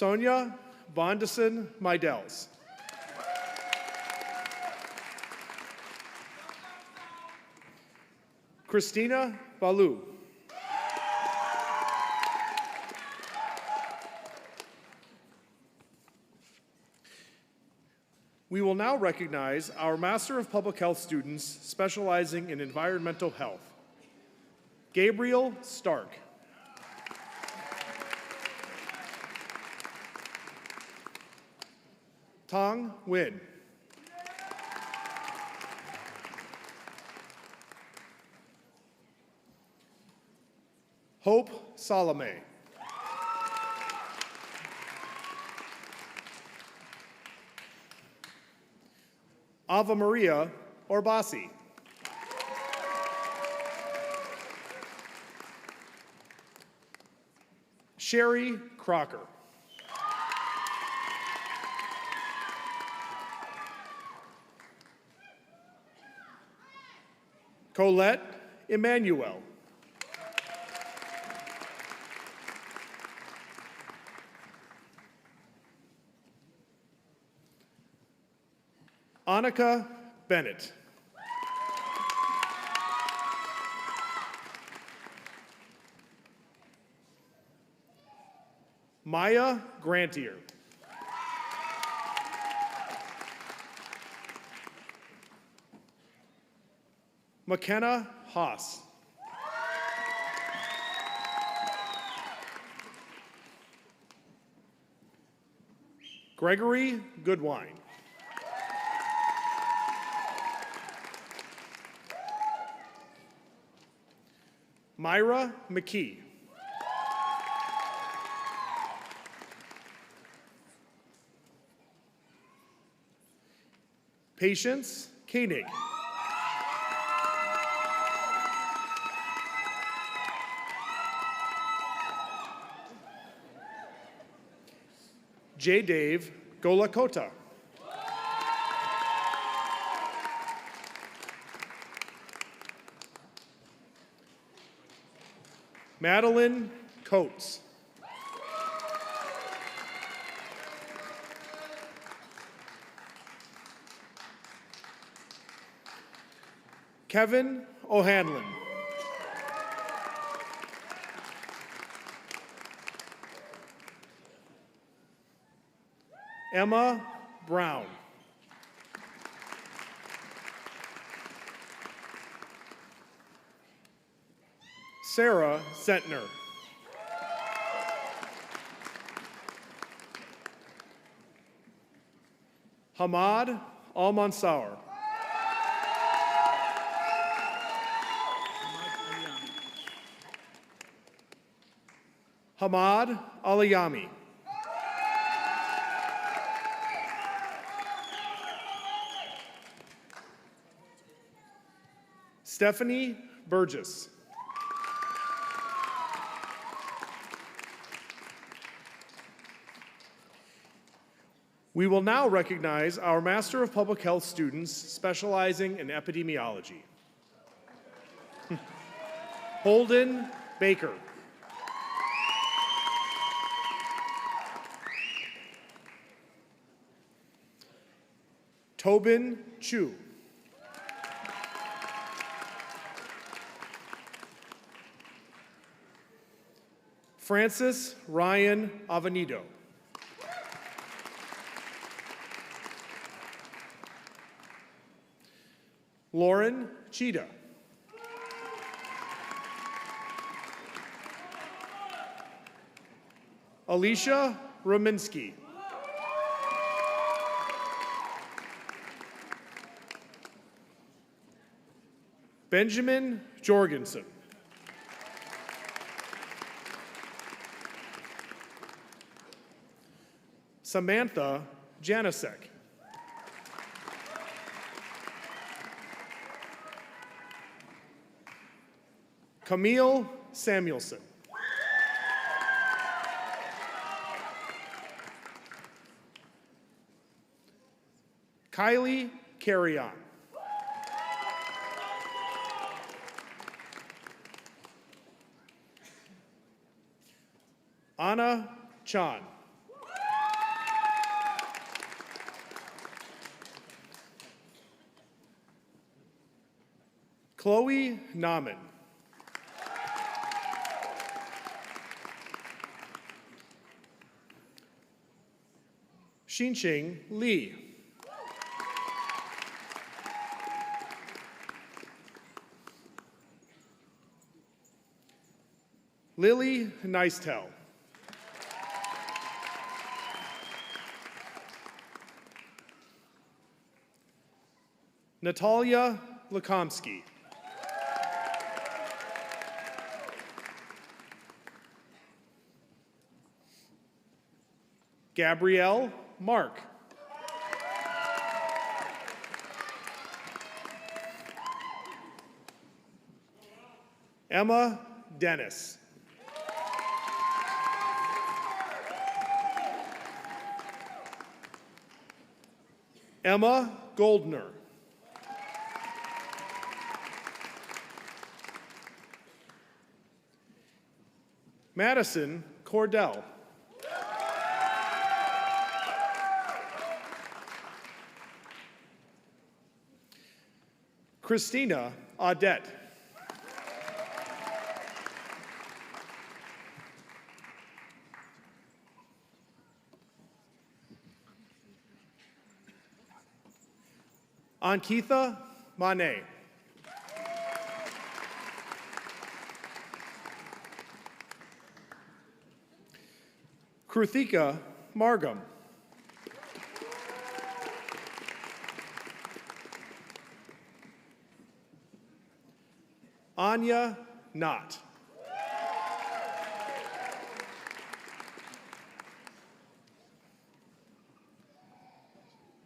Sonia Bondison Midels. Christina Balu. We will now recognize our Master of Public Health students specializing in environmental health. Gabriel Stark. Tong Win. Hope Salome. Ava Maria Orbasi. Sherry Crocker. Colette Emmanuel. Annika Bennett. Maya Grantier. McKenna Haas. Gregory Goodwine. Myra McKee. Patience Koenig. J. Dave Golakota. Madeline Coates. Kevin O'Hanlon. Emma Brown. Sarah Zentner. Hamad Al-Mansour. Hamad Aliyami. Stephanie Burgess. We will now recognize our Master of Public Health students specializing in epidemiology. Holden Baker. Tobin Chu. Francis Ryan Avenido. Lauren Cheetah. Alicia Rominsky. Benjamin Jorgensen. Samantha Janisek. Camille Samuelson. Kylie Carrion. Anna Chan. Chloe Naman. Xinqing Li. Lily Neistel. Natalia Lakomsky. Gabrielle Mark. Emma Dennis. Emma Goldner. Madison Cordell. Christina Audette. Ankitha Mane. Kruthika Margam. Anya Knott.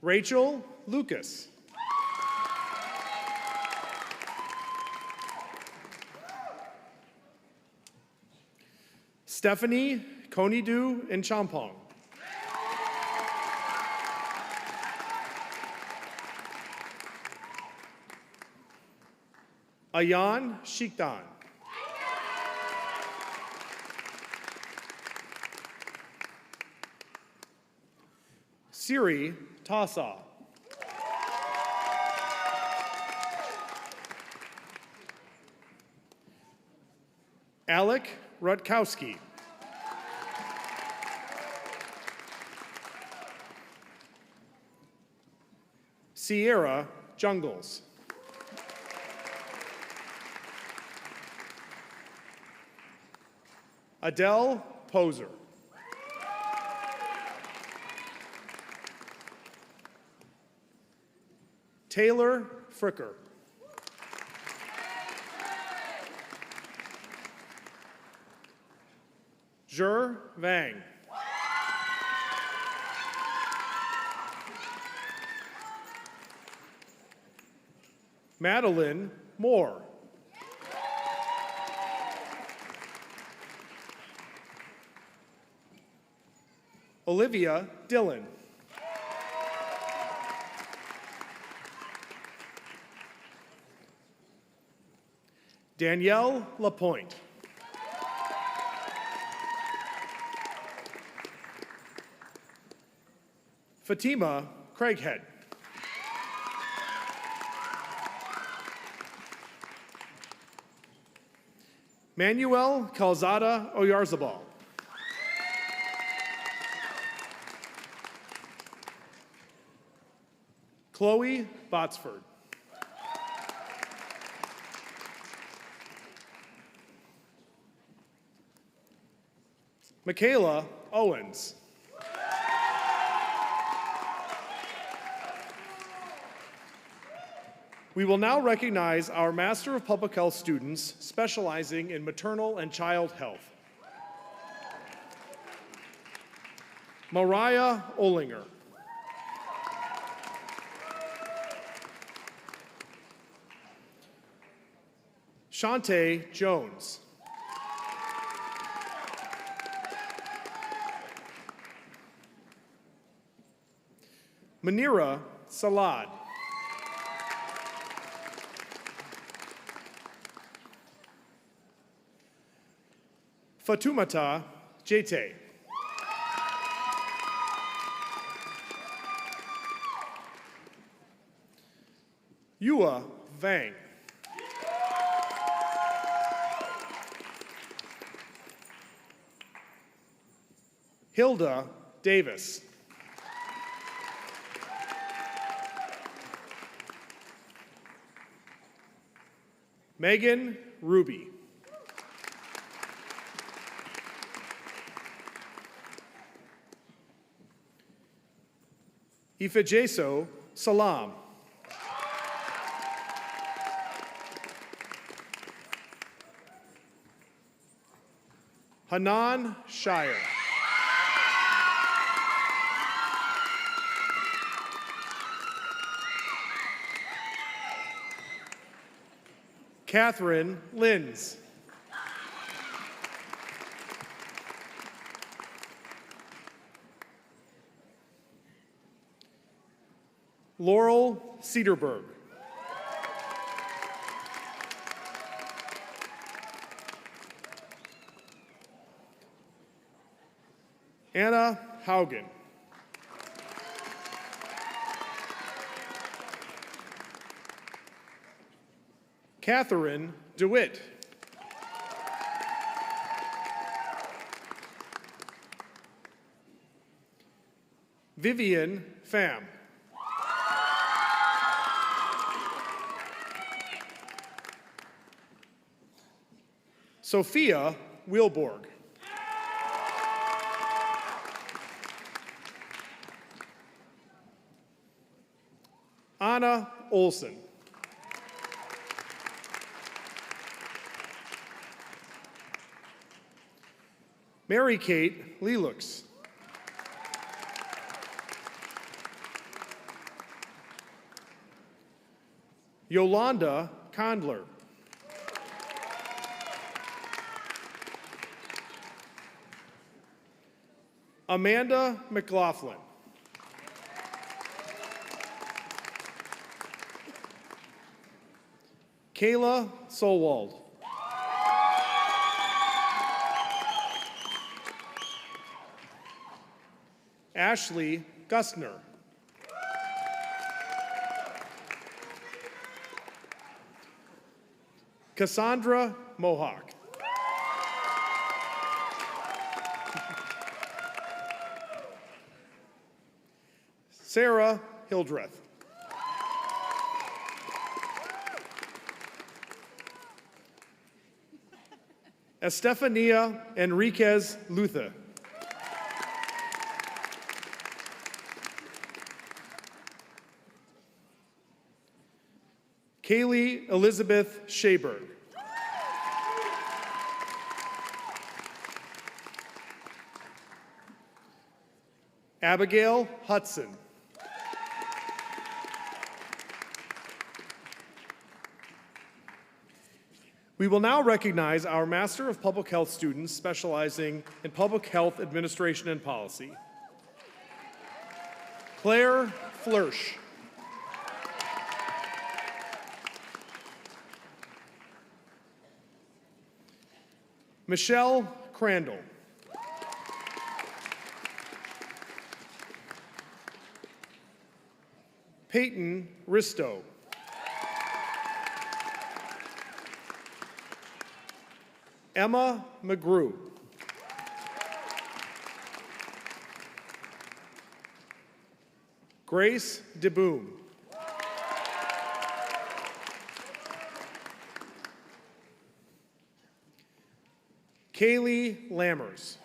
Rachel Lucas. Stephanie Konidu and Champong. Ayan Shikdan. Siri Tasa. Alec Rutkowski. Sierra Jungles. Adele Poser. Taylor Fricker. Zhe Wang. Madeline Moore. Olivia Dillon. Danielle Lapointe. Fatima Craighead. Manuel Calzada Oyarzabal. Chloe Botsford. Michaela Owens. We will now recognize our Master of Public Health students specializing in maternal and child health. Mariah Olinger. Shantae Jones. Manira Salad. Fatumata Jete. Yua Vang. Hilda Davis. Megan Ruby. Ifejeso Salam. Hanan Shire. Catherine Linz. Laurel Cedarberg. Anna Haugen. Catherine DeWitt. Vivian Pham. Sophia Wilborg. Anna Olson. Mary Kate Lelux. Yolanda Condler. Amanda McLaughlin. Kayla Solwald. Ashley Gustner. Cassandra Mohawk. Sarah Hildreth. Estefania Enriquez Lutha. Kaylee Elizabeth Shaberg. Abigail Hudson. We will now recognize our Master of Public Health students specializing in Public Health Administration and Policy. Claire Flirsch. Michelle Crandall. Peyton Risto. Emma McGrew. Grace DeBoom. Kaylee Lammers.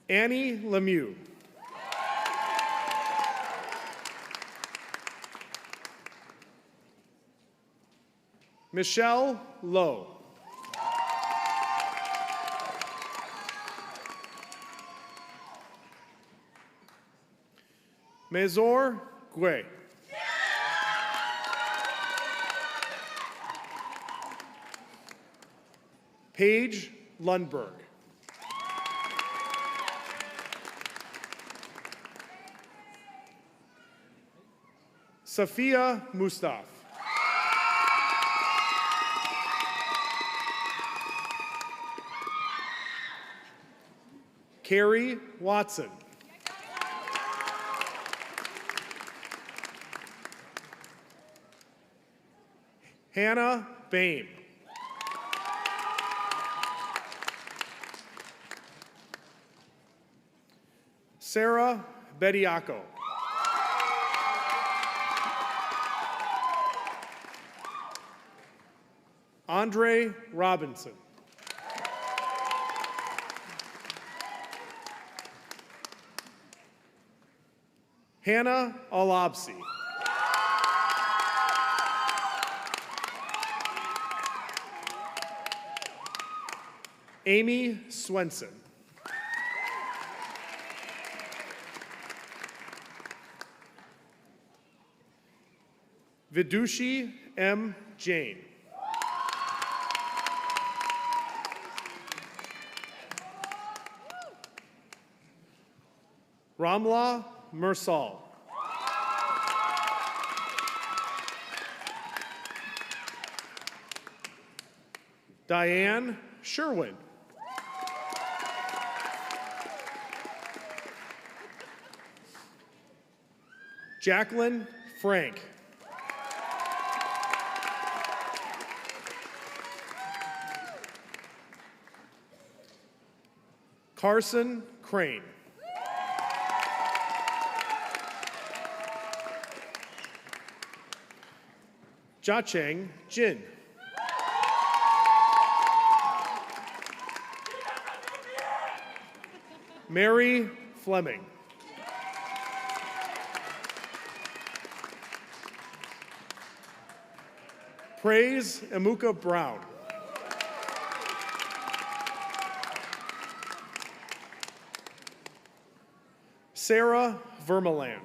Annie Lemieux. Michelle Lowe. Mezor Gwe. Paige Lundberg. Safia Mustaf. Carrie Watson. Hannah Bain. Sarah Bediaco. Andre Robinson. Hannah Alabsi. Amy Swenson. Vidushi M. Jain. Ramla Mersal. Diane Sherwin. Jacqueline Frank. Carson Crane. Jiacheng Jin. Mary Fleming. Praise Emuka Brown. Sarah Vermeland.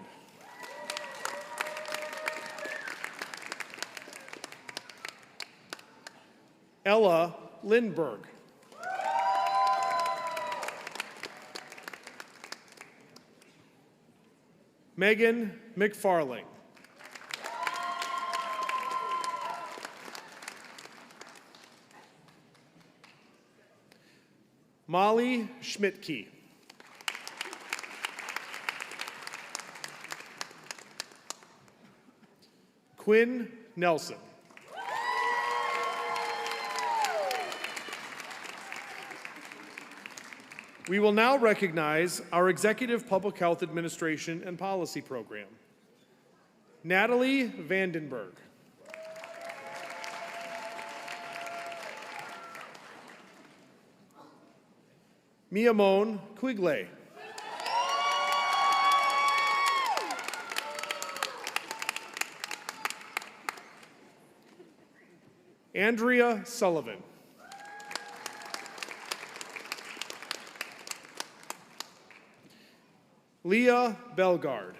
Ella Lindberg. Megan McFarling. Molly Schmidtke. Quinn Nelson. We will now recognize our Executive Public Health Administration and Policy Program. Natalie Vandenberg. Miamone Quigley. Andrea Sullivan. Leah Belgard.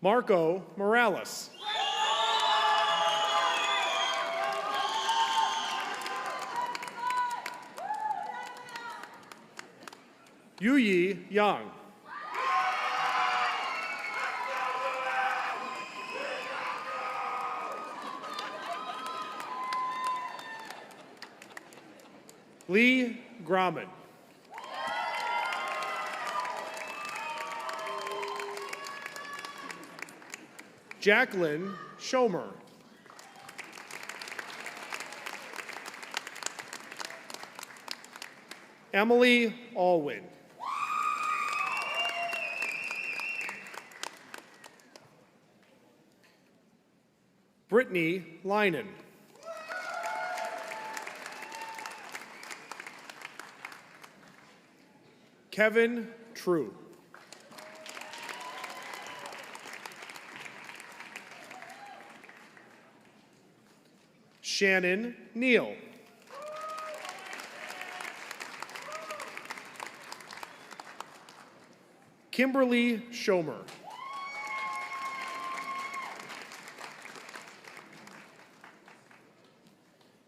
Marco Morales. Yuyi Yang. Lee Grauman. Jacqueline Schomer. Emily Alwyn. Brittany Linen. Kevin True. Shannon Neal. Kimberly Schomer.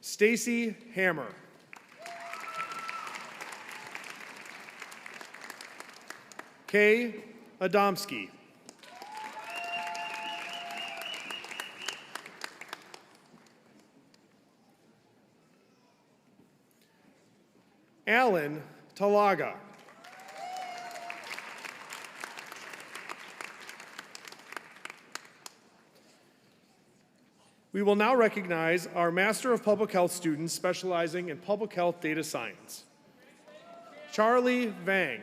Stacy Hammer. Kay Adamski. Alan Talaga. We will now recognize our Master of Public Health students specializing in Public Health Data Science. Charlie Vang.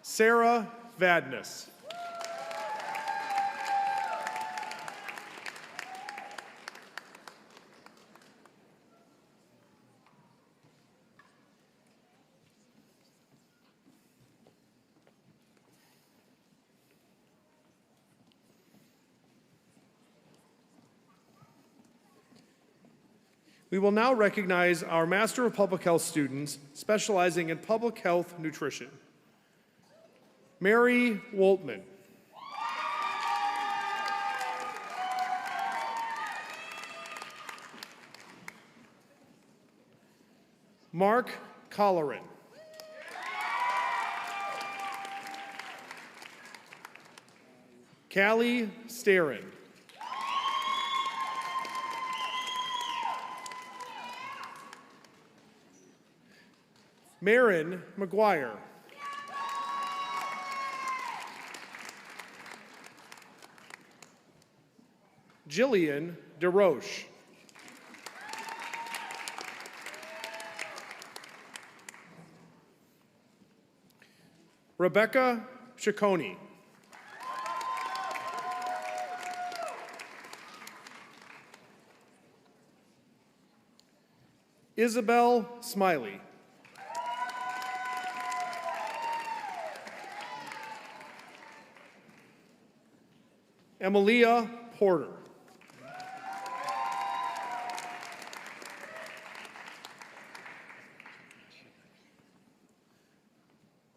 Sarah Vadness. We will now recognize our Master of Public Health students specializing in Public Health Nutrition. Mary Woltman. Mark Colleran. Callie Starin. Marin McGuire. Jillian DeRoche. Rebecca Ciccone. Isabel Smiley. Emilia Porter.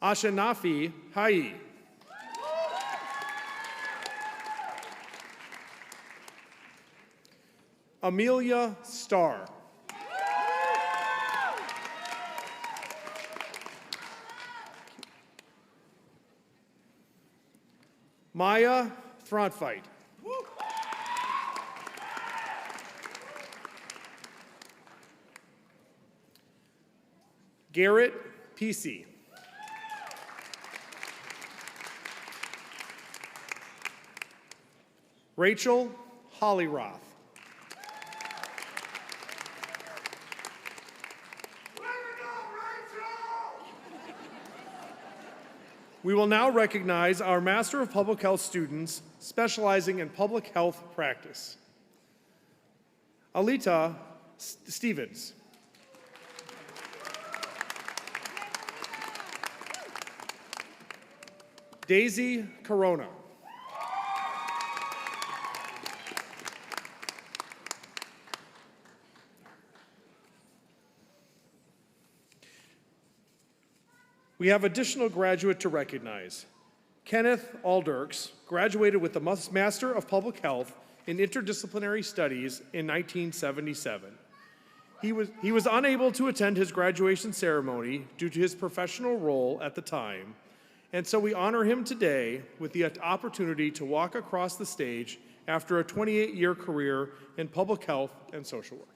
Ashanafi Hai. Amelia Starr. Maya Throntfight. Garrett Pesey. Rachel Hollyroth. We will now recognize our Master of Public Health students specializing in public health practice. Alita Stevens. Daisy Corona. We have additional graduate to recognize. Kenneth Alderks graduated with the Master of Public Health in Interdisciplinary Studies in 1977. He was unable to attend his graduation ceremony due to his professional role at the time, and so we honor him today with the opportunity to walk across the stage after a 28-year career in public health and social work.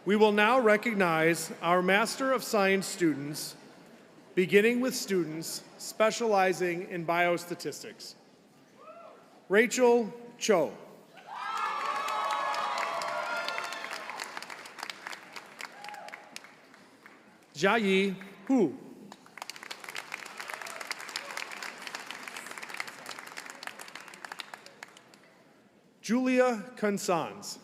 We will now recognize our Master of Science students, beginning with students specializing in biostatistics. Rachel Cho. Jiayi Hu. Julia Consans.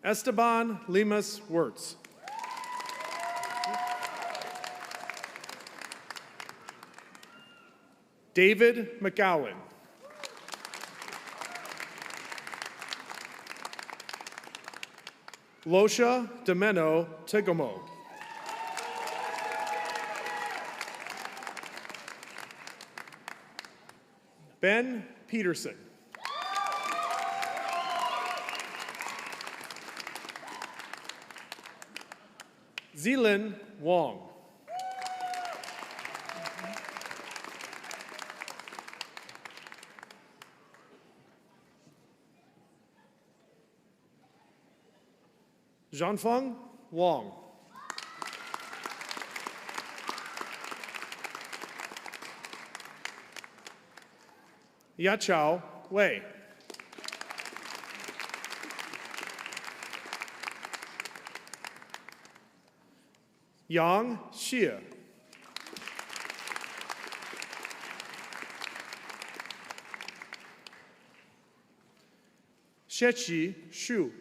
Esteban Limas Wirtz. David McGowan. Losha Demeno Tigomo. Ben Peterson. Zilin Wong. Zhanfeng Wong. Yachao Wei. Yang Xie. Xieqi Xu.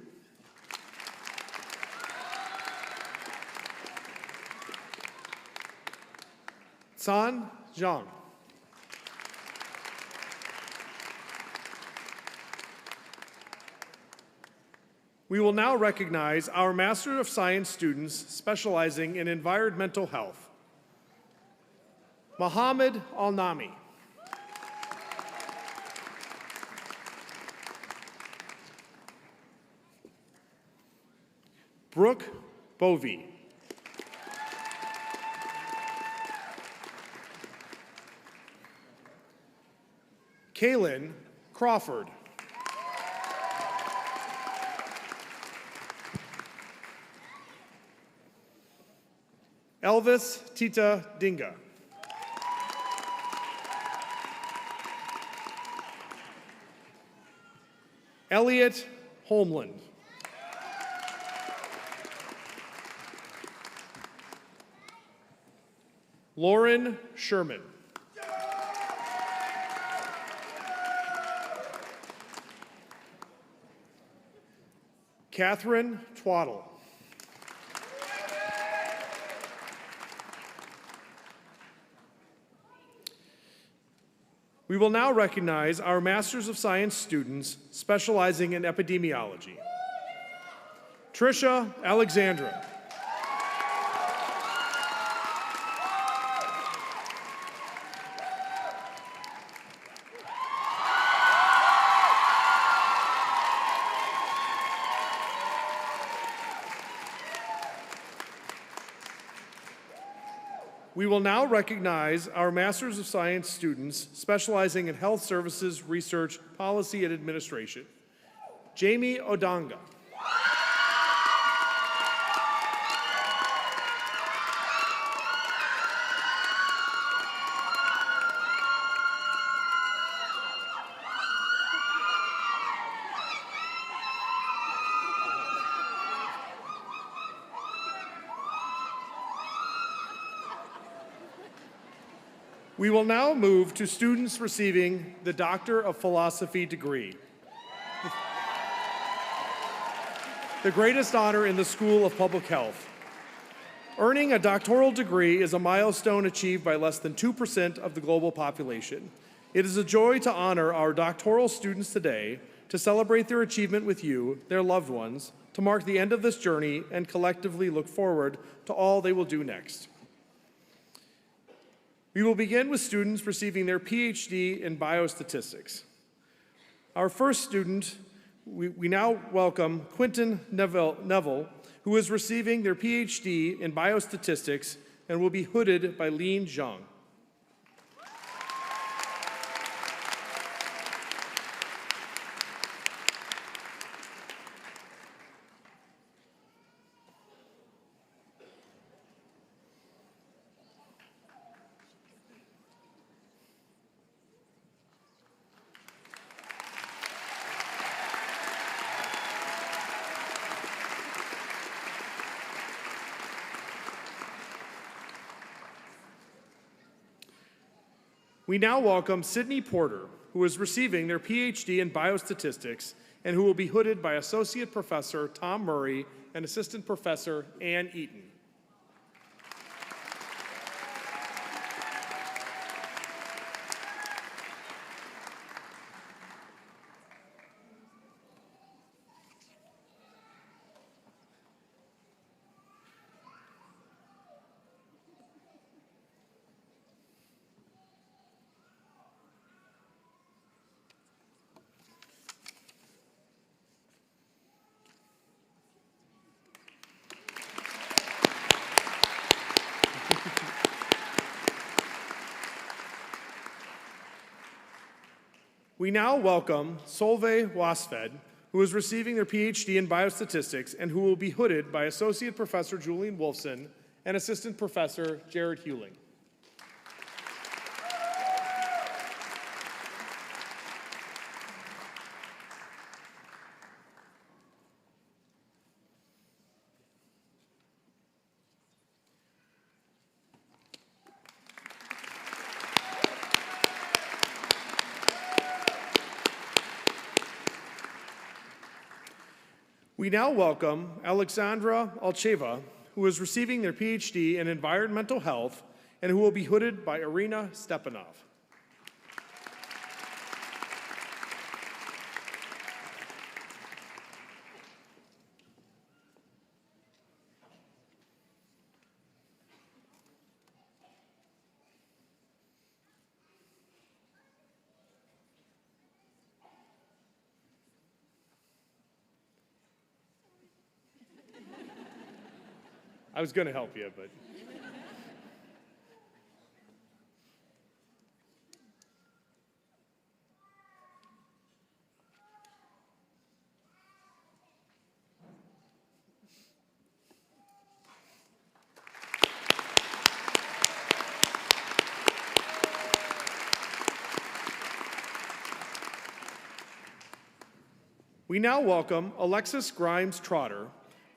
Can Zhang. We will now recognize our Master of Science students specializing in environmental health. Mohammed Al-Nami. Brooke Bovey. Kaylin Crawford. Elvis Tita Dinga. Elliot Holmland. Lauren Sherman. Catherine Twaddle. We will now recognize our Masters of Science students specializing in epidemiology. Trisha Alexandra. We will now recognize our Masters of Science students specializing in health services, research, policy, and administration. Jamie Odanga. We will now move to students receiving the Doctor of Philosophy degree, the greatest honor in the School of Public Health. Earning a doctoral degree is a milestone achieved by less than 2% of the global population. It is a joy to honor our doctoral students today, to celebrate their achievement with you, their loved ones, to mark the end of this journey and collectively look forward to all they will do next. We will begin with students receiving their PhD in biostatistics. Our first student, we now welcome Quentin Neville, who is receiving their PhD in biostatistics and will be hooded by Lin Zhang. We now welcome Sydney Porter, who is receiving their PhD in biostatistics and who will be hooded by Associate Professor Tom Murray and Assistant Professor Ann Eaton. We now welcome Solveig Wasfed, who is receiving their PhD in biostatistics and who will be hooded by Associate Professor Julian Wolfson and Assistant Professor Jared Hewling. We now welcome Alexandra Alcheva, who is receiving their PhD in environmental health and who will be hooded by Irina Stepanov. I was going to help you, but. We now welcome Alexis Grimes Trotter,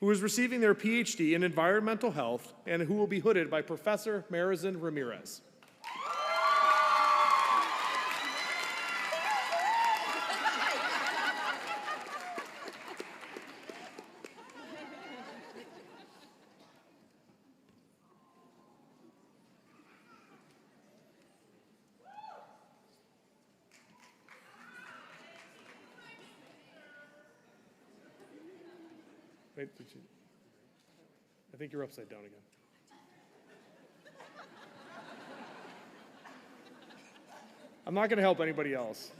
who is receiving their PhD in environmental health and who will be hooded by Professor Marizan Ramirez. Wait, I think you're upside down again. I'm not going to help anybody else.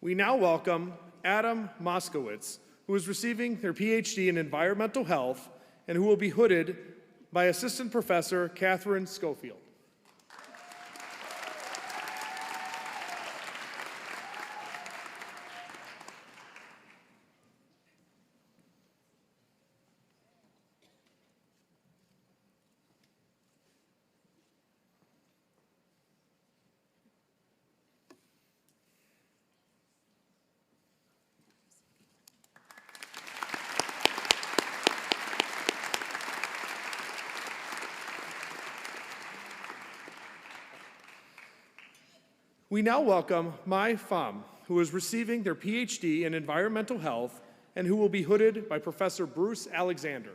We now welcome Adam Moskowitz, who is receiving their PhD in Environmental Health and who will be hooded by Assistant Professor Catherine Schofield. We now welcome Mai Pham, who is receiving their PhD in Environmental Health and who will be hooded by Professor Bruce Alexander.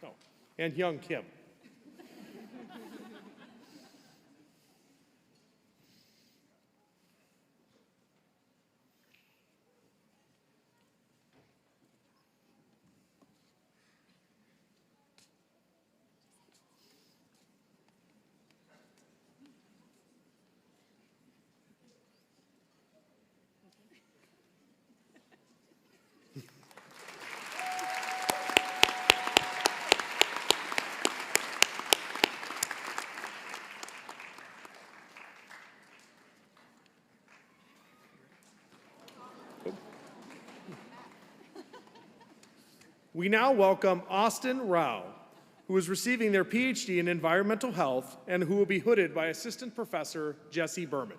Oh, and Young Kim. We now welcome Austin Rao, who is receiving their PhD in Environmental Health and who will be hooded by Assistant Professor Jesse Berman.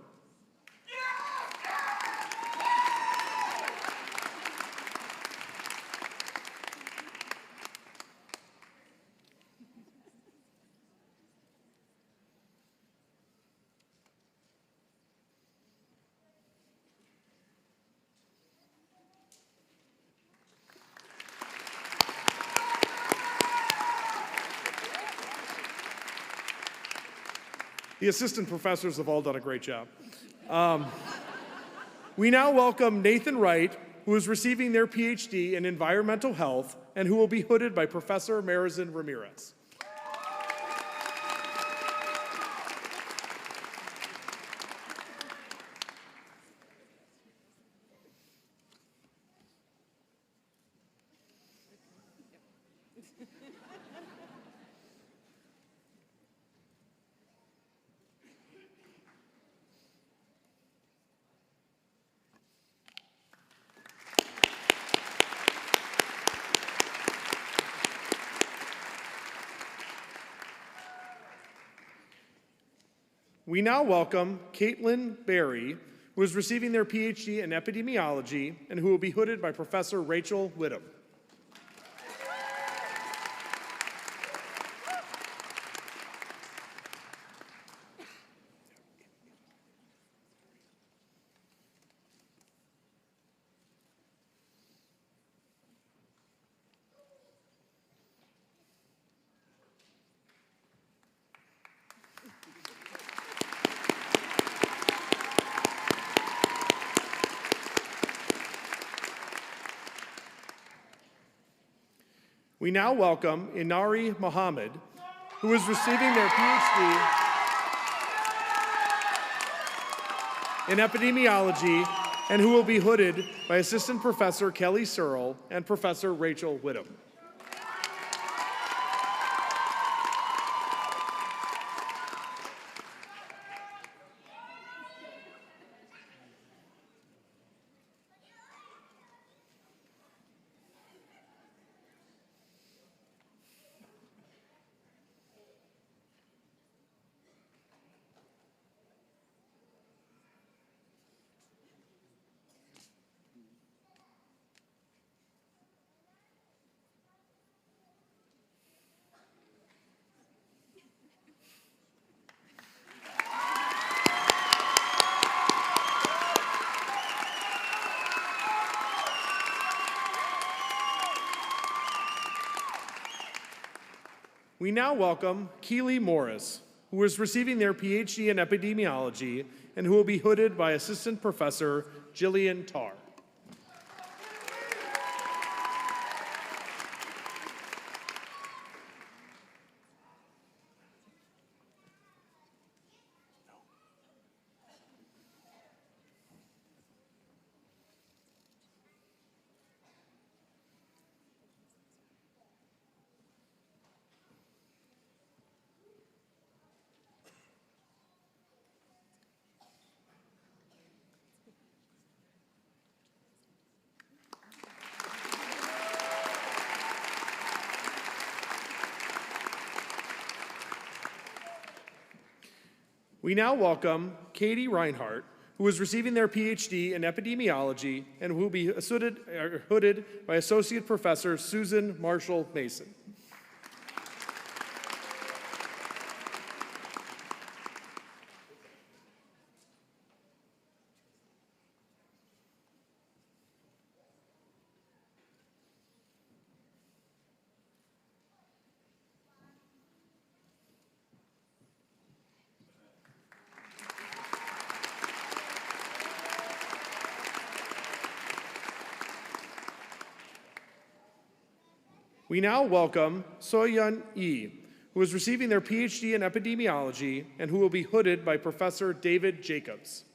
The assistant professors have all done a great job. We now welcome Nathan Wright, who is receiving their PhD in Environmental Health and who will be hooded by Professor Marizan Ramirez. We now welcome Caitlin Berry, who is receiving their PhD in Epidemiology and who will be hooded by Professor Rachel Whittam. We now welcome Inari Mohammed, who is receiving their PhD in Epidemiology and who will be hooded by Assistant Professor Kelly Searle and Professor Rachel Whittam. We now welcome Keely Morris, who is receiving their PhD in Epidemiology and who will be hooded by Assistant Professor Jillian Tarr. We now welcome Katie Reinhardt, who is receiving their PhD in epidemiology and who will be hooded by Associate Professor Susan Marshall Mason. We now welcome Soyun Yi, who is receiving their PhD in epidemiology and who will be hooded by Professor David Jacobs.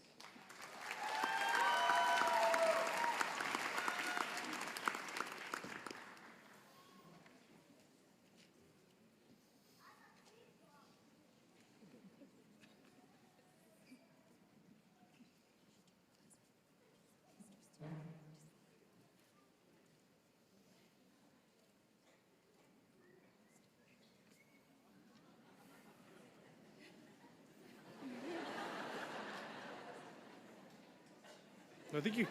I think you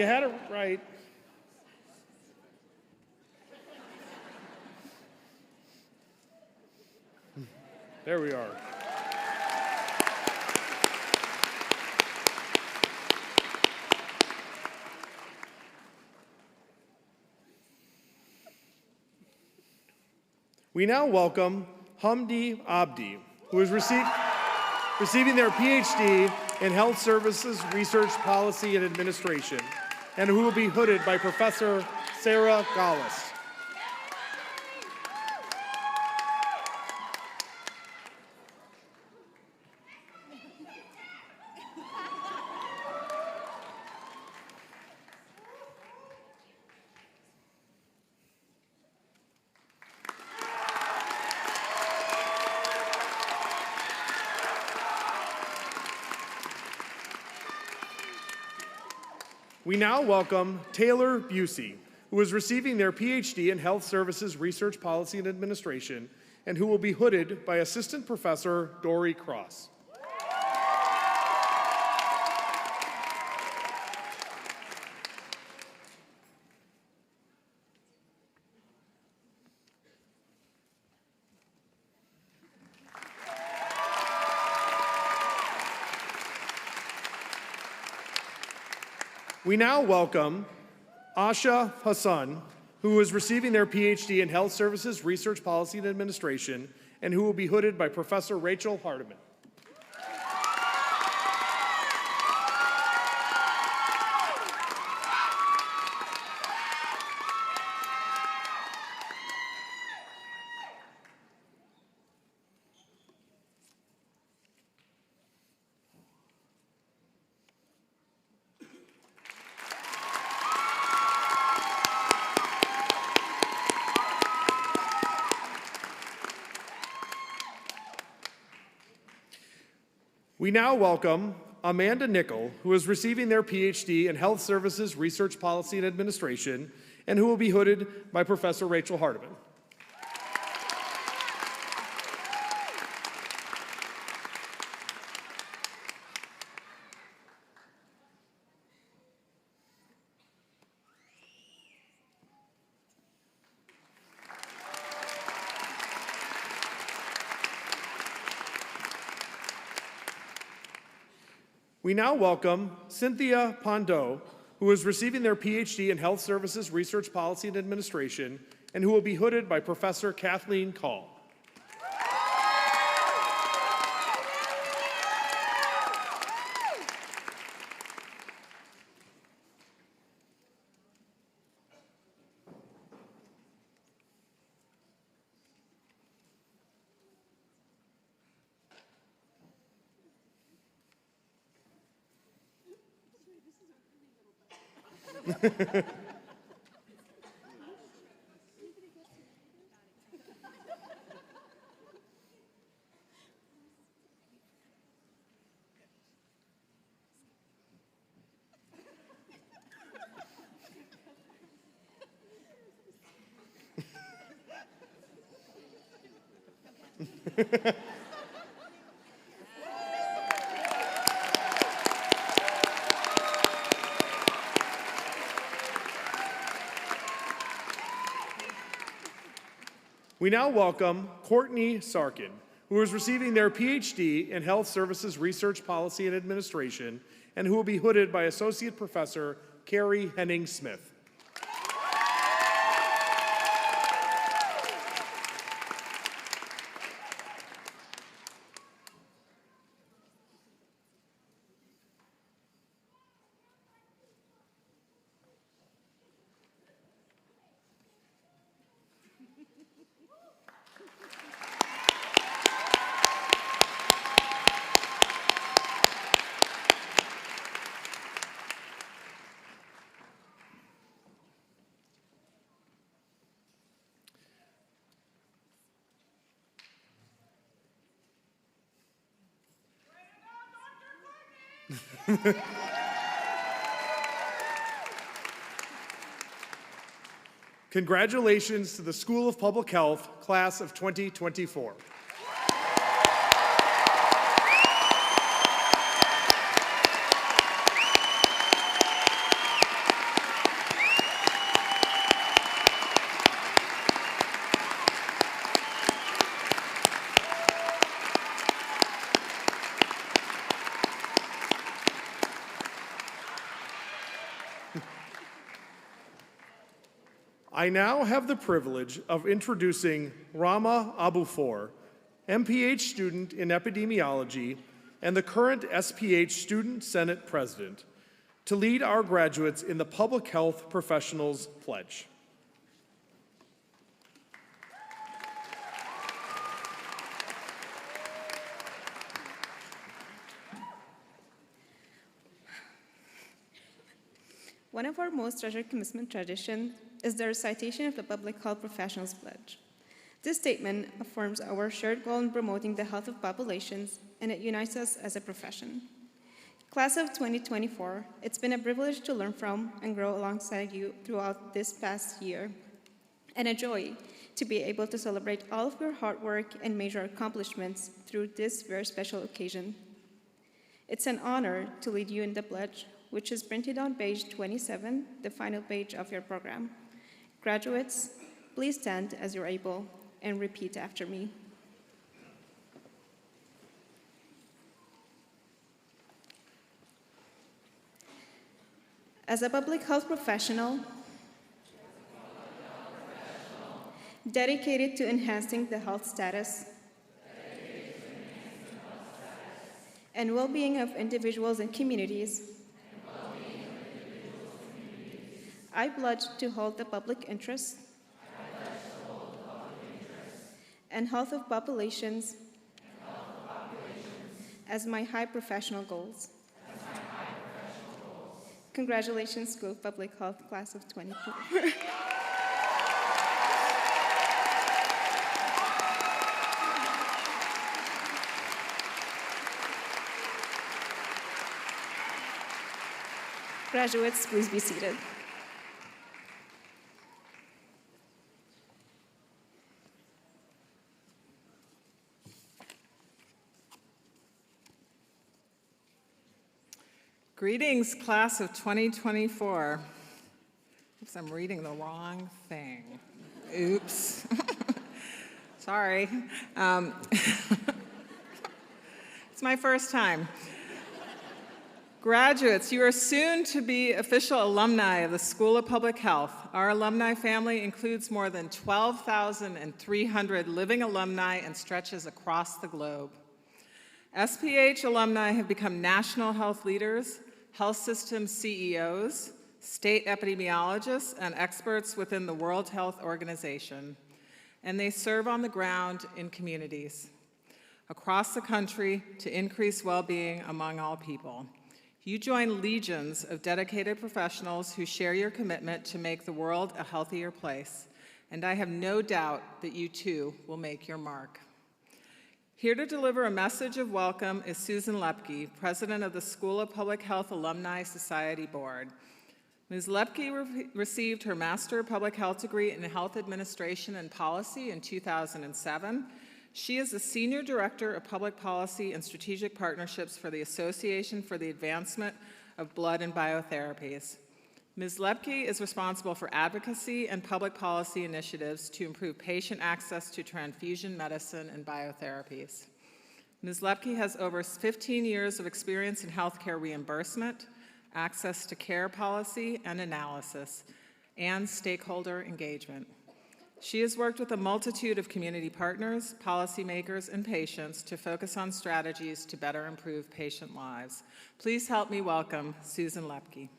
had it right. There we are. We now welcome Hamdi Abdi, who is receiving their PhD in Health Services Research Policy and Administration, and who will be hooded by Professor Sarah Gallus. We now welcome Taylor Busey, who is receiving their PhD in Health Services Research Policy and Administration, and who will be hooded by Assistant Professor Dory Cross. We now welcome Asha Hassan, who is receiving their PhD in Health Services Research Policy and Administration, and who will be hooded by Professor Rachel Hardiman. We now welcome Amanda Nickel, who is receiving their PhD in Health Services Research Policy and Administration, and who will be hooded by Professor Rachel Hardiman. We now welcome Cynthia Pondo, who is receiving their PhD in Health Services Research Policy and Administration, and who will be hooded by Professor Kathleen Call. We now welcome Courtney Sarkin, who is receiving their PhD in Health Services Research Policy and Administration, and who will be hooded by Associate Professor Carrie Henning-Smith. Congratulations to the School of Public Health, class of 2024. I now have the privilege of introducing Rama Abufor, MPH student in epidemiology and the current SPH Student Senate President, to lead our graduates in the Public Health Professionals Pledge. One of our most treasured commencement traditions is the recitation of the Public Health Professionals Pledge. This statement affirms our shared goal in promoting the health of populations, and it unites us as a profession. Class of 2024, it's been a privilege to learn from and grow alongside you throughout this past year, and a joy to be able to celebrate all of your hard work and major accomplishments through this very special occasion. It's an honor to lead you in the pledge, which is printed on page 27, the final page of your program. Graduates, please stand as you're able and repeat after me. As a public health professional, dedicated to enhancing the health status and well-being of individuals and communities, I pledge to hold the public interest and health of populations as my high professional goals. Congratulations, School of Public Health, class of 24. Graduates, please be seated. Greetings, class of 2024. Oops, I'm reading the wrong thing. Oops. Sorry. It's my first time. Graduates, you are soon to be official alumni of the School of Public Health. Our alumni family includes more than 12,300 living alumni and stretches across the globe. SPH alumni have become national health leaders, health system CEOs, state epidemiologists, and experts within the World Health Organization, and they serve on the ground in communities across the country to increase well-being among all people. You join legions of dedicated professionals who share your commitment to make the world a healthier place, and I have no doubt that you too will make your mark. Here to deliver a message of welcome is Susan Lepke, President of the School of Public Health Alumni Society Board. Ms. Lepke received her Master of Public Health degree in Health Administration and Policy in 2007. She is the Senior Director of Public Policy and Strategic Partnerships for the Association for the Advancement of Blood and Biotherapies. Ms. Lepke is responsible for advocacy and public policy initiatives to improve patient access to transfusion medicine and biotherapies. Ms. Lepke has over 15 years of experience in healthcare reimbursement, access to care policy and analysis, and stakeholder engagement. She has worked with a multitude of community partners, policymakers, and patients to focus on strategies to better improve patient lives. Please help me welcome Susan Lepke.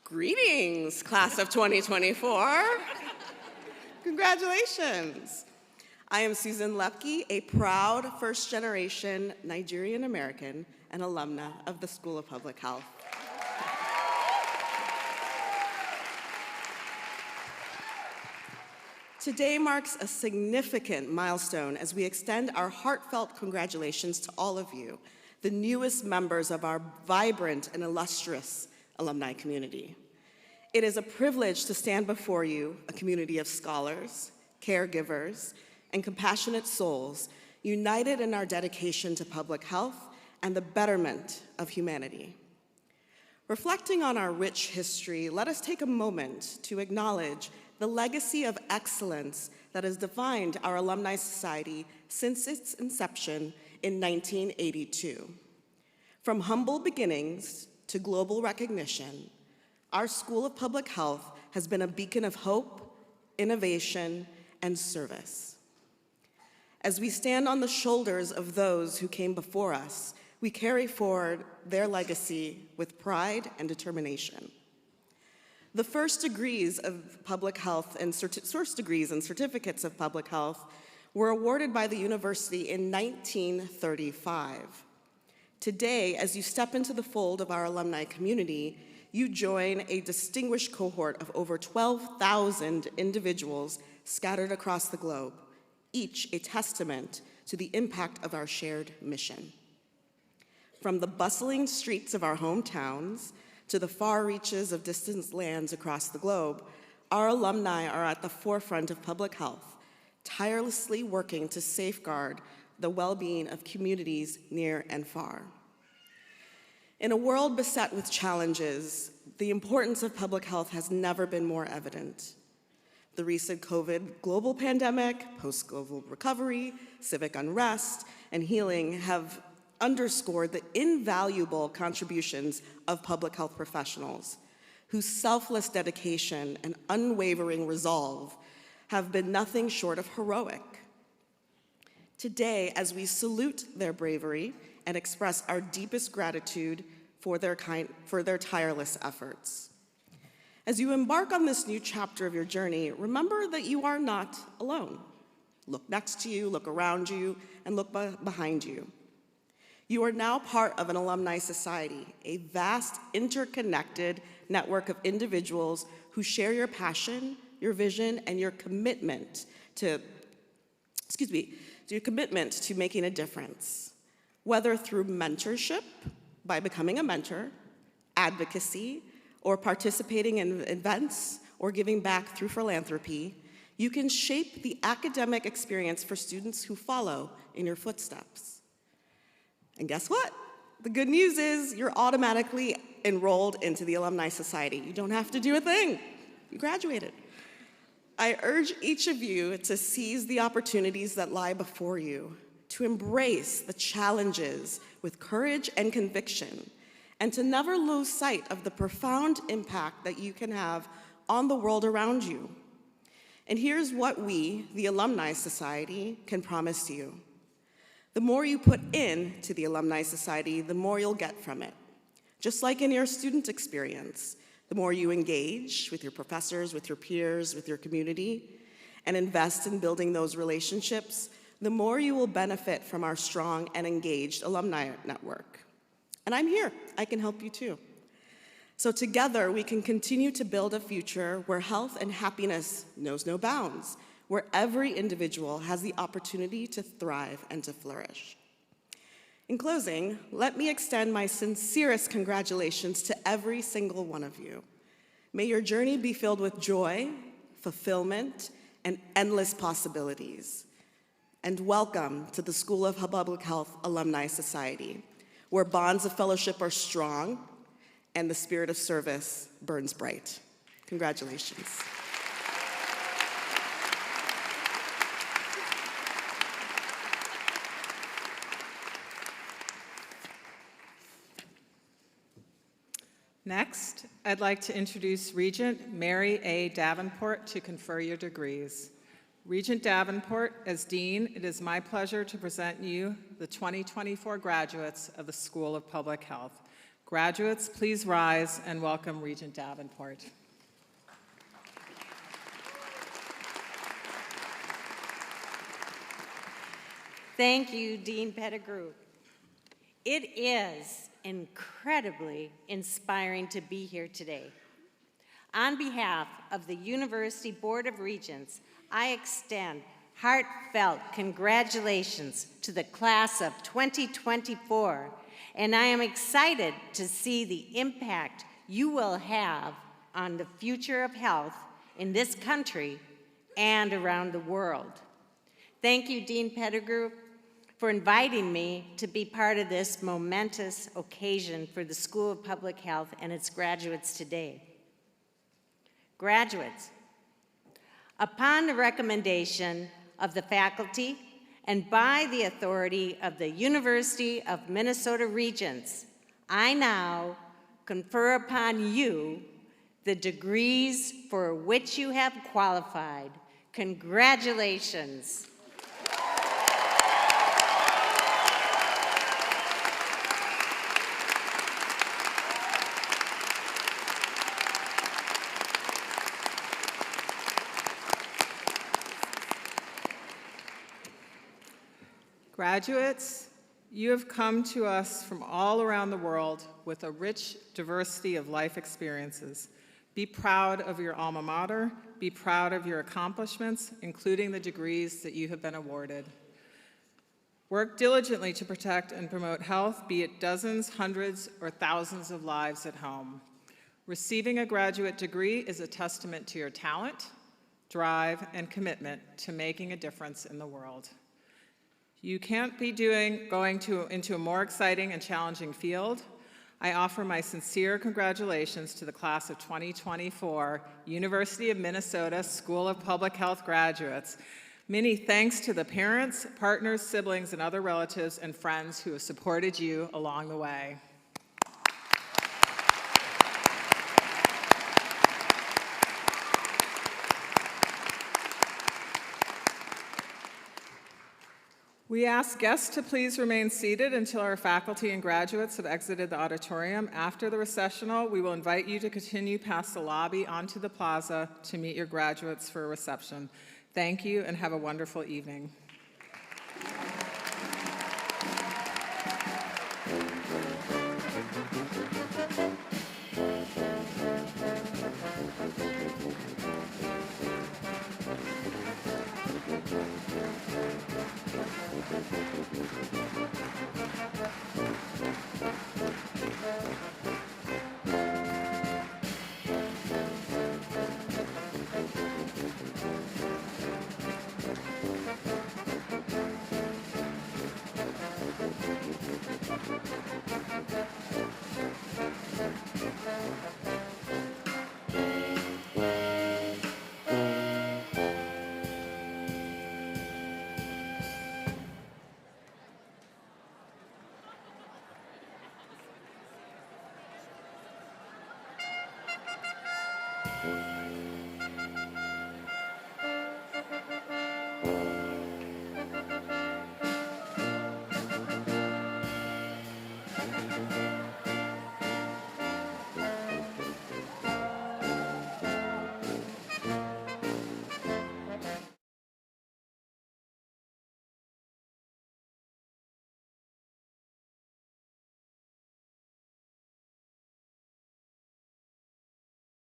Greetings, class of 2024. Congratulations. I am Susan Lepke, a proud first-generation Nigerian American and alumna of the School of Public Health. Today marks a significant milestone as we extend our heartfelt congratulations to all of you, the newest members of our vibrant and illustrious alumni community. It is a privilege to stand before you, a community of scholars, caregivers, and compassionate souls, united in our dedication to public health and the betterment of humanity. Reflecting on our rich history, let us take a moment to acknowledge the legacy of excellence that has defined our Alumni Society since its inception in 1982. From humble beginnings to global recognition, our School of Public Health has been a beacon of hope, innovation, and service. As we stand on the shoulders of those who came before us, we carry forward their legacy with pride and determination. The first degrees of public health and first degrees and certificates of public health were awarded by the university in 1935. Today, as you step into the fold of our alumni community, you join a distinguished cohort of over 12,000 individuals scattered across the globe, each a testament to the impact of our shared mission. From the bustling streets of our hometowns to the far reaches of distant lands across the globe, our alumni are at the forefront of public health, tirelessly working to safeguard the well-being of communities near and far. In a world beset with challenges, the importance of public health has never been more evident. The recent COVID global pandemic, post-global recovery, civic unrest, and healing have underscored the invaluable contributions of public health professionals, whose selfless dedication and unwavering resolve have been nothing short of heroic. Today, as we salute their bravery and express our deepest gratitude for their tireless efforts. As you embark on this new chapter of your journey, remember that you are not alone. Look next to you, look around you, and look behind you. You are now part of an alumni society, a vast, interconnected network of individuals who share your passion, your vision, and your commitment to making a difference, whether through mentorship, by becoming a mentor, advocacy, or participating in events, or giving back through philanthropy. You can shape the academic experience for students who follow in your footsteps. And guess what? The good news is you're automatically enrolled into the Alumni Society. You don't have to do a thing. You graduated. I urge each of you to seize the opportunities that lie before you, to embrace the challenges with courage and conviction, and to never lose sight of the profound impact that you can have on the world around you. And here's what we, the Alumni Society, can promise you. The more you put into the Alumni Society, the more you'll get from it. Just like in your student experience, the more you engage with your professors, with your peers, with your community, and invest in building those relationships, the more you will benefit from our strong and engaged alumni network. And I'm here, I can help you too. So together we can continue to build a future where health and happiness knows no bounds, where every individual has the opportunity to thrive and to flourish. In closing, let me extend my sincerest congratulations to every single one of you. May your journey be filled with joy, fulfillment, and endless possibilities. and welcome to the School of Public Health Alumni Society, where bonds of fellowship are strong and the spirit of service burns bright. Congratulations. Next, I'd like to introduce Regent Mary A. Davenport to confer your degrees. Regent Davenport, as Dean, it is my pleasure to present you the 2024 graduates of the School of Public Health. Graduates, please rise and welcome Regent Davenport. Thank you, Dean Pettigrew. It is incredibly inspiring to be here today. On behalf of the University Board of Regents, I extend heartfelt congratulations to the class of 2024, and I am excited to see the impact you will have on the future of health in this country and around the world. Thank you, Dean Pettigrew, for inviting me to be part of this momentous occasion for the School of Public Health and its graduates today. Graduates, upon the recommendation of the faculty and by the authority of the University of Minnesota Regents, I now confer upon you the degrees for which you have qualified. Congratulations. Graduates, you have come to us from all around the world with a rich diversity of life experiences. Be proud of your alma mater. Be proud of your accomplishments, including the degrees that you have been awarded. Work diligently to protect and promote health, be it dozens, hundreds, or thousands of lives at home. Receiving a graduate degree is a testament to your talent, drive, and commitment to making a difference in the world. You can't be going into a more exciting and challenging field. I offer my sincere congratulations to the class of 2024 University of Minnesota School of Public Health graduates. Many thanks to the parents, partners, siblings, and other relatives and friends who have supported you along the way. We ask guests to please remain seated until our faculty and graduates have exited the auditorium. After the recessional, we will invite you to continue past the lobby onto the plaza to meet your graduates for a reception. Thank you and have a wonderful evening.